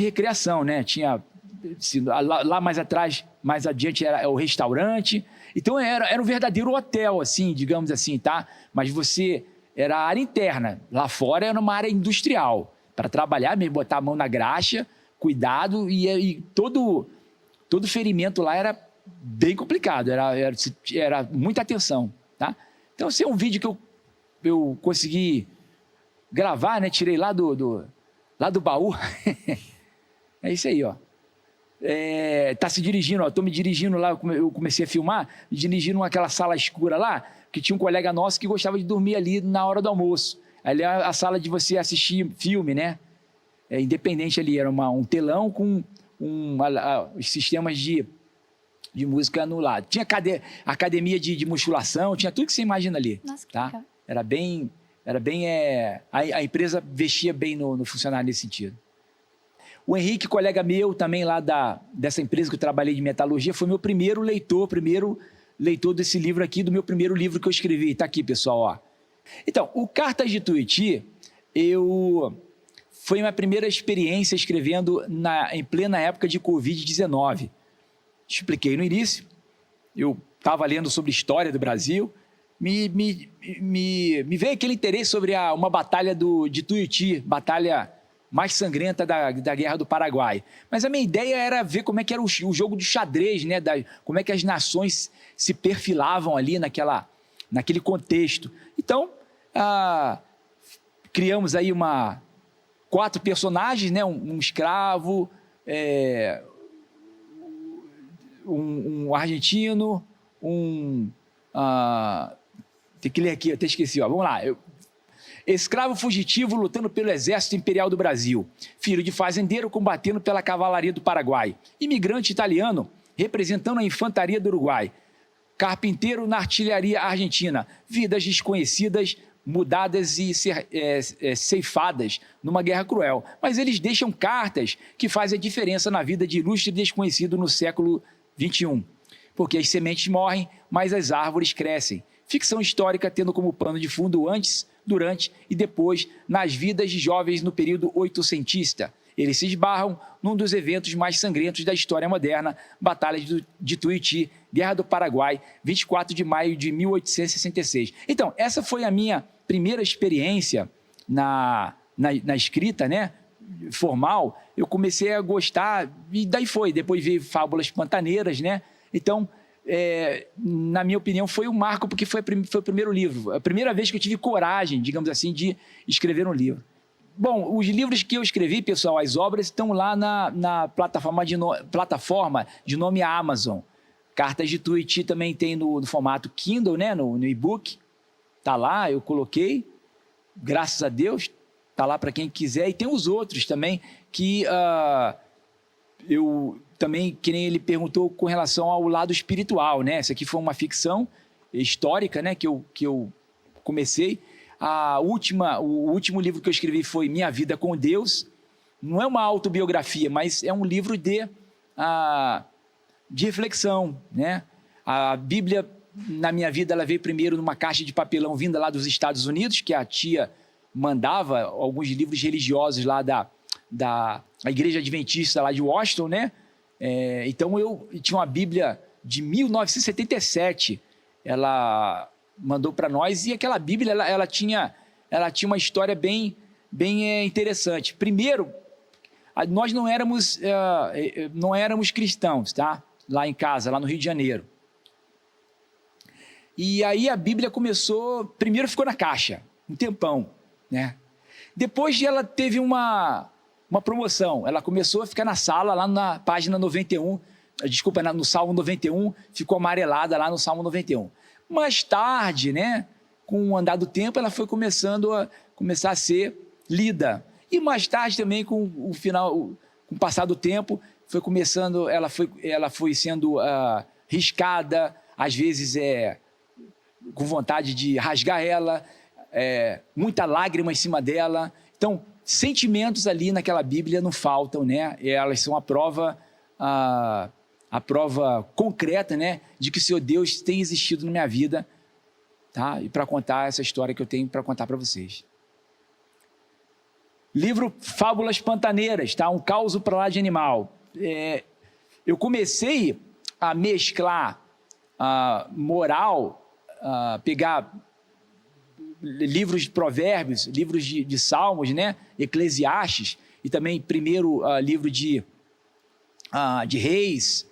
recreação, né? Tinha, lá mais atrás, mais adiante, era o restaurante. Então, era um verdadeiro hotel, assim, digamos assim, tá? Mas era a área interna. Lá fora era uma área industrial, para trabalhar mesmo, botar a mão na graxa, cuidado, e todo ferimento lá era bem complicado, era muita atenção, tá? Então, esse é um vídeo que eu consegui gravar, né? Tirei lá do baú. É isso aí, ó. Tá se dirigindo, ó. Tô me dirigindo lá, eu comecei a filmar, me dirigindo naquela sala escura lá, que tinha um colega nosso que gostava de dormir ali na hora do almoço. Ali é a sala de você assistir filme, né? Independente ali, era um telão com os sistemas de música no lado. Tinha academia de musculação, tinha tudo que você imagina ali. Nossa, que tá? legal. Era bem a empresa vestia bem no funcionário nesse sentido. O Henrique, colega meu, também lá dessa empresa que eu trabalhei de metalurgia, foi meu primeiro leitor desse livro aqui, do meu primeiro livro que eu escrevi. Está aqui, pessoal, ó. Então, o Cartas de Tuiuti, foi minha primeira experiência escrevendo em plena época de Covid-19. Expliquei no início, eu estava lendo sobre história do Brasil, me veio aquele interesse sobre uma batalha de Tuiuti, batalha mais sangrenta da Guerra do Paraguai. Mas a minha ideia era ver como é que era o jogo de xadrez, né? Como é que as nações se perfilavam ali naquele contexto. Então, criamos aí 4 personagens, né? Um escravo, um argentino, tem que ler aqui, eu até esqueci, ó. Vamos lá. Escravo fugitivo lutando pelo Exército Imperial do Brasil. Filho de fazendeiro combatendo pela cavalaria do Paraguai. Imigrante italiano representando a infantaria do Uruguai. Carpinteiro na artilharia argentina. Vidas desconhecidas, mudadas e ceifadas numa guerra cruel. Mas eles deixam cartas que fazem a diferença na vida de ilustre desconhecido no século XXI. Porque as sementes morrem, mas as árvores crescem. Ficção histórica tendo como pano de fundo antes, durante e depois nas vidas de jovens no período oitocentista. Eles se esbarram num dos eventos mais sangrentos da história moderna, Batalha de Tuiuti, Guerra do Paraguai, 24 de maio de 1866. Então, essa foi a minha primeira experiência na escrita, né, formal. Eu comecei a gostar e daí foi. Depois veio Fábulas Pantaneiras, né? Então, na minha opinião, foi um marco, porque foi o primeiro livro. A primeira vez que eu tive coragem, digamos assim, de escrever um livro. Bom, os livros que eu escrevi, pessoal, as obras estão lá na plataforma de nome Amazon. Cartas de Tuiuti também tem no formato Kindle, né, no e-book. Está lá, eu coloquei. Graças a Deus, está lá para quem quiser. E tem os outros também que eu também, que nem ele perguntou com relação ao lado espiritual, né? Essa aqui foi uma ficção histórica, né, que eu comecei. O último livro que eu escrevi foi Minha Vida com Deus. Não é uma autobiografia, mas é um livro de reflexão, né? A Bíblia, na minha vida, ela veio primeiro numa caixa de papelão vinda lá dos Estados Unidos, que a tia mandava alguns livros religiosos lá da Igreja Adventista lá de Washington, né? Então eu tinha uma Bíblia de 1977, ela mandou para nós, e aquela Bíblia ela tinha uma história bem interessante. Primeiro, nós não éramos cristãos, tá? Lá em casa, lá no Rio de Janeiro. E aí a Bíblia começou, primeiro ficou na caixa, um tempão, né? Depois ela teve uma promoção, ela começou a ficar na sala, lá na página 91, desculpa, no Salmo 91, ficou amarelada lá no Salmo 91. Mais tarde, né, com o andar do tempo, ela foi começar a ser lida. E mais tarde também, com o passar do tempo, ela foi sendo riscada, às vezes com vontade de rasgar ela, muita lágrima em cima dela. Então, sentimentos ali naquela Bíblia não faltam, né? Elas são a prova concreta, né, de que o Senhor Deus tem existido na minha vida, tá? E para contar essa história que eu tenho para contar para vocês. Livro Fábulas Pantaneiras, tá? Um caos para lá de animal. Eu comecei a mesclar moral, pegar livros de provérbios, livros de salmos, né? Eclesiastes, e também primeiro livro de Reis,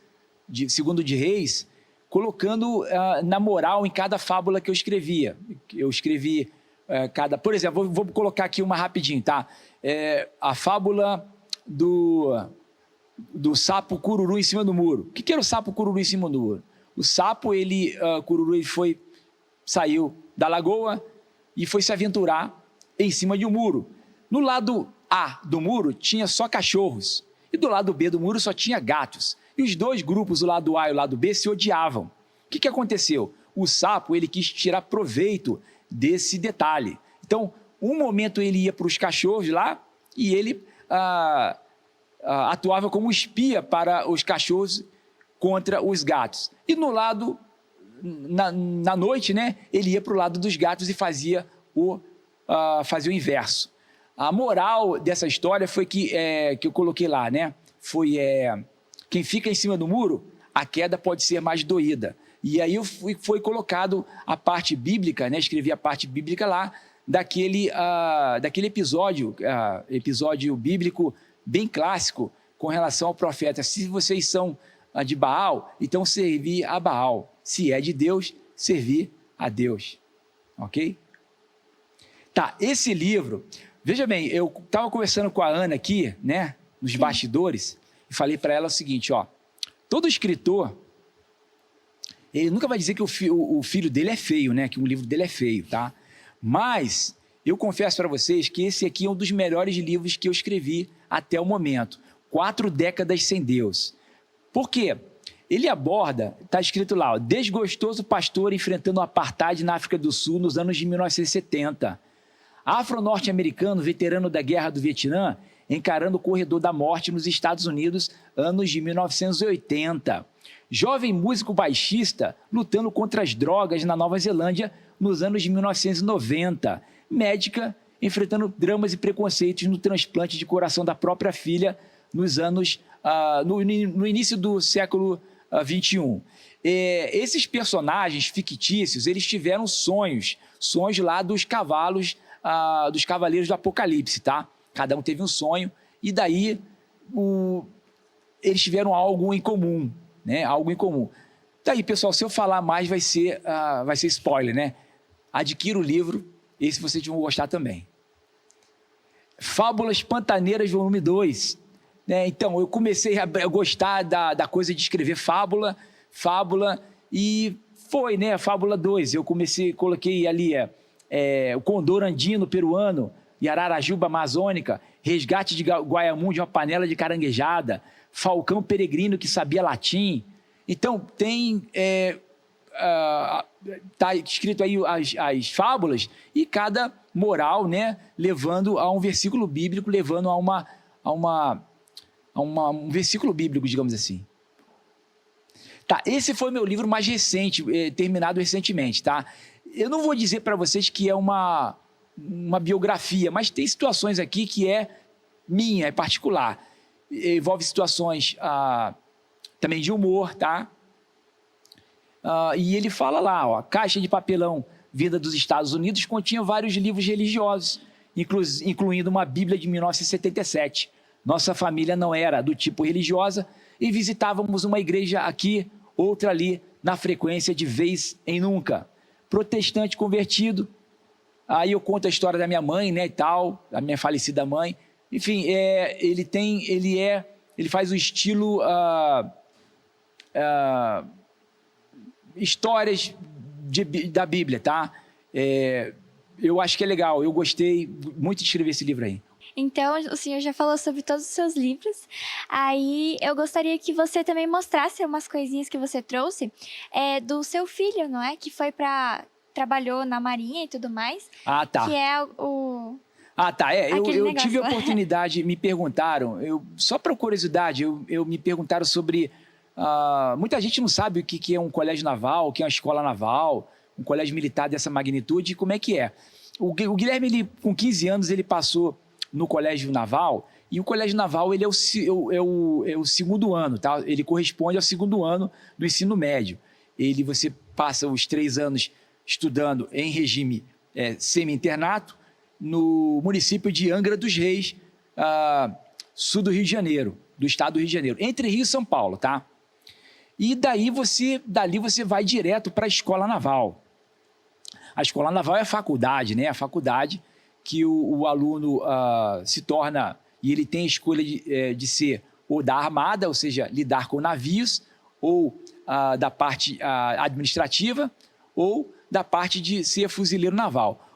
segundo de Reis, colocando na moral em cada fábula que eu escrevia. Eu escrevi por exemplo, vou colocar aqui uma rapidinho, tá? A fábula do sapo cururu em cima do muro. O que era o sapo cururu em cima do muro? O sapo, cururu, ele saiu da lagoa e foi se aventurar em cima de um muro. No lado A do muro tinha só cachorros, e do lado B do muro só tinha gatos. E os dois grupos, o lado A e o lado B, se odiavam. O que aconteceu? O sapo, ele quis tirar proveito desse detalhe. Então, um momento ele ia para os cachorros lá e ele atuava como espia para os cachorros contra os gatos. E no lado, na noite, né, ele ia para o lado dos gatos e fazia o inverso. A moral dessa história foi que eu coloquei lá, né? Foi quem fica em cima do muro, a queda pode ser mais doída. E aí foi colocado a parte bíblica, né? Escrevi a parte bíblica lá, daquele episódio bíblico bem clássico com relação ao profeta. Se vocês são de Baal, então servir a Baal. Se é de Deus, servir a Deus. Ok? Tá, esse livro... Veja bem, eu estava conversando com a Ana aqui, né, nos bastidores, e falei para ela o seguinte, ó, todo escritor, ele nunca vai dizer que o filho dele é feio, né, que o livro dele é feio, tá? Mas eu confesso para vocês que esse aqui é um dos melhores livros que eu escrevi até o momento. 4 décadas sem Deus. Por quê? Ele aborda, está escrito lá, ó, desgostoso pastor enfrentando o apartheid na África do Sul nos anos de 1970. Afro-norte-americano, veterano da Guerra do Vietnã, encarando o corredor da morte nos Estados Unidos, anos de 1980. Jovem músico baixista, lutando contra as drogas na Nova Zelândia, nos anos de 1990. Médica, enfrentando dramas e preconceitos no transplante de coração da própria filha, nos anos, no início do século 21. Esses personagens fictícios, eles tiveram sonhos lá dos cavalos, dos cavaleiros do Apocalipse, tá? Cada um teve um sonho, e daí eles tiveram algo em comum, né? Algo em comum. Daí, pessoal, se eu falar mais, vai ser spoiler, né? Adquira o livro, esse vocês vão gostar também. Fábulas Pantaneiras, volume 2. Né? Então, eu comecei a gostar da coisa de escrever fábula, e foi, né? A fábula 2. Eu coloquei ali o Condor Andino Peruano, Yararajuba Amazônica, Resgate de Guaiamum de uma Panela de Caranguejada, Falcão Peregrino que Sabia Latim. Então, tem... tá escrito aí as fábulas, e cada moral, né, levando a um versículo bíblico, levando um versículo bíblico, digamos assim. Tá, esse foi meu livro mais recente, terminado recentemente, tá? Eu não vou dizer para vocês que é uma biografia, mas tem situações aqui que é minha, é particular. Envolve situações também de humor, tá? E ele fala lá, ó, a caixa de papelão vinda dos Estados Unidos continha vários livros religiosos, incluindo uma Bíblia de 1977. Nossa família não era do tipo religiosa e visitávamos uma igreja aqui, outra ali, na frequência de vez em nunca. Protestante convertido. Aí eu conto a história da minha mãe, né, e tal, da minha falecida mãe. Enfim, ele faz o estilo histórias da Bíblia, tá? Eu acho que é legal, eu gostei muito de escrever esse livro aí. Então, o senhor já falou sobre todos os seus livros. Aí, eu gostaria que você também mostrasse umas coisinhas que você trouxe do seu filho, não é? Que trabalhou na Marinha e tudo mais. Ah, tá. Que é o... Ah, tá. Eu tive a lá. oportunidade, me perguntaram, só por curiosidade, me perguntaram sobre... muita gente não sabe o que é um colégio naval, o que é uma escola naval, um colégio militar dessa magnitude, como é que é. O Guilherme, ele, com 15 anos, ele passou no colégio naval, e o colégio naval ele é o segundo ano, tá? Ele corresponde ao segundo ano do ensino médio. Você passa os 3 anos estudando em regime semi-internato no município de Angra dos Reis, sul do Rio de Janeiro, do estado do Rio de Janeiro, entre Rio e São Paulo, tá? E dali você vai direto para a escola naval. A escola naval é a faculdade, né? A faculdade que o aluno se torna, e ele tem a escolha de ser ou da armada, ou seja, lidar com navios, ou da parte administrativa, ou da parte de ser fuzileiro naval.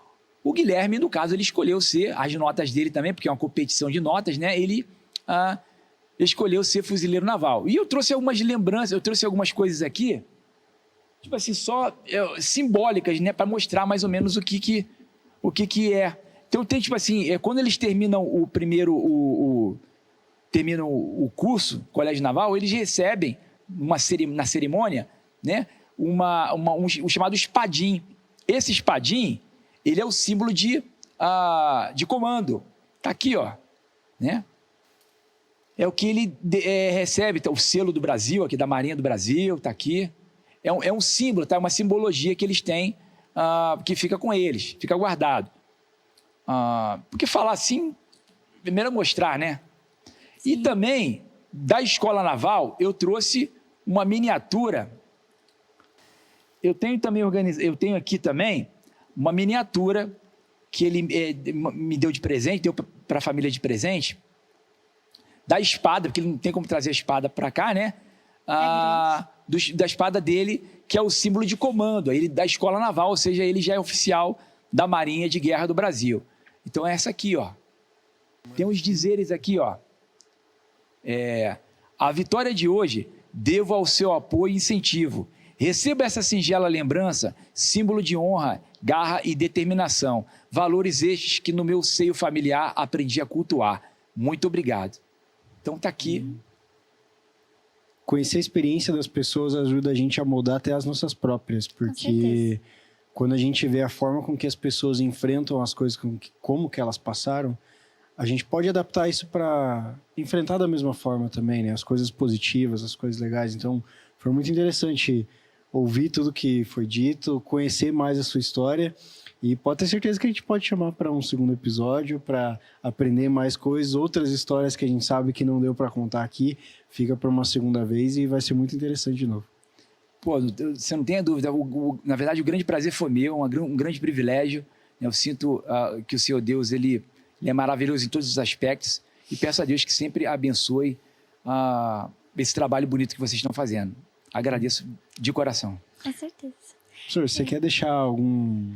O Guilherme, no caso, ele escolheu ser, as notas dele também, porque é uma competição de notas, né? Ele escolheu ser fuzileiro naval. E eu trouxe algumas lembranças, eu trouxe algumas coisas aqui, tipo assim, só simbólicas, né? Para mostrar mais ou menos o que é. Então tem, tipo assim, quando eles terminam terminam o curso, colégio naval, eles recebem, na cerimônia, né? Um chamado espadim. Esse espadim, ele é o símbolo de comando. Tá aqui, ó, né? É o que ele recebe, tá, o selo do Brasil, aqui da Marinha do Brasil, tá aqui. É um símbolo, tá? Uma simbologia que eles têm, que fica com eles, fica guardado. Porque falar assim, primeiro é mostrar, né? Sim. E também, da escola naval, eu trouxe uma miniatura. Eu tenho aqui também uma miniatura que ele me deu de presente, deu para a família de presente, da espada, porque ele não tem como trazer a espada para cá, né? Da espada dele, que é o símbolo de comando, ele da escola naval, ou seja, ele já é oficial da Marinha de Guerra do Brasil. Então é essa aqui, ó. Tem uns dizeres aqui, ó. A vitória de hoje devo ao seu apoio e incentivo. Receba essa singela lembrança, símbolo de honra, garra e determinação. Valores estes que no meu seio familiar aprendi a cultuar. Muito obrigado. Então tá aqui. Conhecer a experiência das pessoas ajuda a gente a moldar até as nossas próprias, porque quando a gente vê a forma com que as pessoas enfrentam as coisas, como que elas passaram, a gente pode adaptar isso para enfrentar da mesma forma também, né? As coisas positivas, as coisas legais. Então, Foi muito interessante ouvir tudo que foi dito, conhecer mais a sua história. E pode ter certeza que a gente pode chamar para um segundo episódio, para aprender mais coisas, outras histórias que a gente sabe que não deu para contar aqui, fica para uma segunda vez e vai ser muito interessante de novo. Pô, você não tenha dúvida, na verdade o grande prazer foi meu, um grande privilégio. Eu sinto que o Senhor Deus, ele é maravilhoso em todos os aspectos e peço a Deus que sempre abençoe esse trabalho bonito que vocês estão fazendo. Agradeço de coração. Com certeza. Professor, você quer deixar algum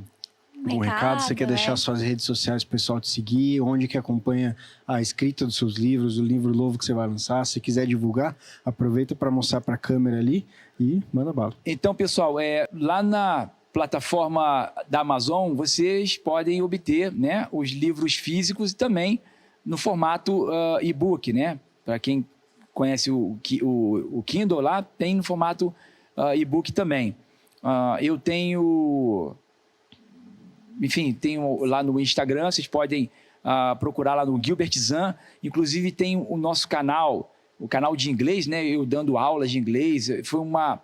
recado? Você quer deixar suas redes sociais para o pessoal te seguir? Onde que acompanha a escrita dos seus livros, o livro novo que você vai lançar? Se quiser divulgar, aproveita para mostrar para a câmera ali e manda bala. Então, pessoal, lá na plataforma da Amazon, vocês podem obter, né, os livros físicos e também no formato e-book, né? Para quem conhece o Kindle lá, tem no formato e-book também. Eu tenho... Enfim, tenho lá no Instagram, vocês podem procurar lá no Gilbert Zan. Inclusive, tem o nosso canal, o canal de inglês, né? Eu dando aulas de inglês. Foi uma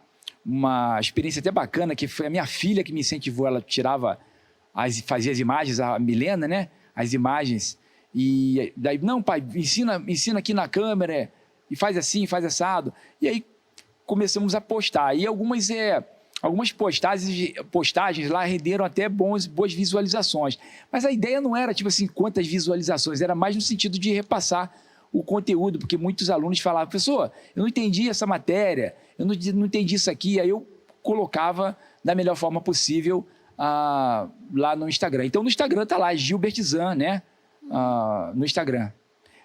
experiência até bacana, que foi a minha filha que me incentivou. Ela fazia as imagens, a Milena, né? As imagens. E daí, não, pai, ensina aqui na câmera, e faz assim, faz assado. E aí começamos a postar. E algumas postagens lá renderam até boas visualizações. Mas a ideia não era, tipo assim, quantas visualizações, era mais no sentido de repassar o conteúdo, porque muitos alunos falavam, professor, eu não entendi essa matéria, eu não entendi isso aqui, aí eu colocava da melhor forma possível lá no Instagram. Então, no Instagram tá lá, Gilbert Zan, né? No Instagram.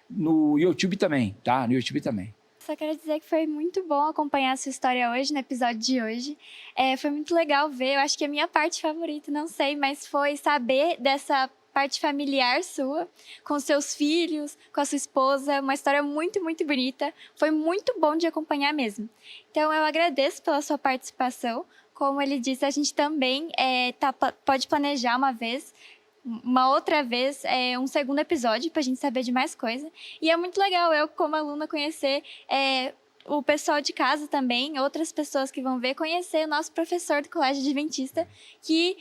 No YouTube também, tá? No YouTube também. Só quero dizer que foi muito bom acompanhar a sua história hoje, no episódio de hoje. Foi muito legal ver, eu acho que a minha parte favorita, não sei, mas foi saber dessa parte familiar sua, com seus filhos, com a sua esposa, uma história muito, muito bonita. Foi muito bom de acompanhar mesmo. Então, eu agradeço pela sua participação. Como ele disse, a gente também pode planejar uma outra vez, um segundo episódio para a gente saber de mais coisa. E é muito legal eu, como aluna, conhecer o pessoal de casa também, outras pessoas que vão ver, conhecer o nosso professor do Colégio Adventista, que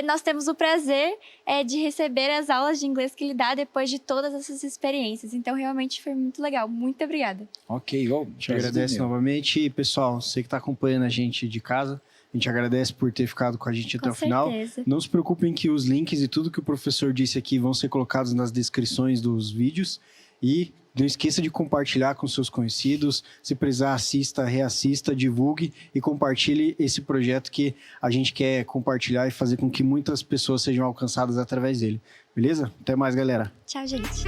nós temos o prazer de receber as aulas de inglês que ele dá depois de todas essas experiências. Então, realmente foi muito legal. Muito obrigada. Ok, te agradeço novamente. E, pessoal, você que está acompanhando a gente de casa, a gente agradece por ter ficado com a gente até o final. Não se preocupem que os links e tudo que o professor disse aqui vão ser colocados nas descrições dos vídeos. E não esqueça de compartilhar com seus conhecidos. Se precisar, assista, reassista, divulgue e compartilhe esse projeto que a gente quer compartilhar e fazer com que muitas pessoas sejam alcançadas através dele. Beleza? Até mais, galera. Tchau, gente.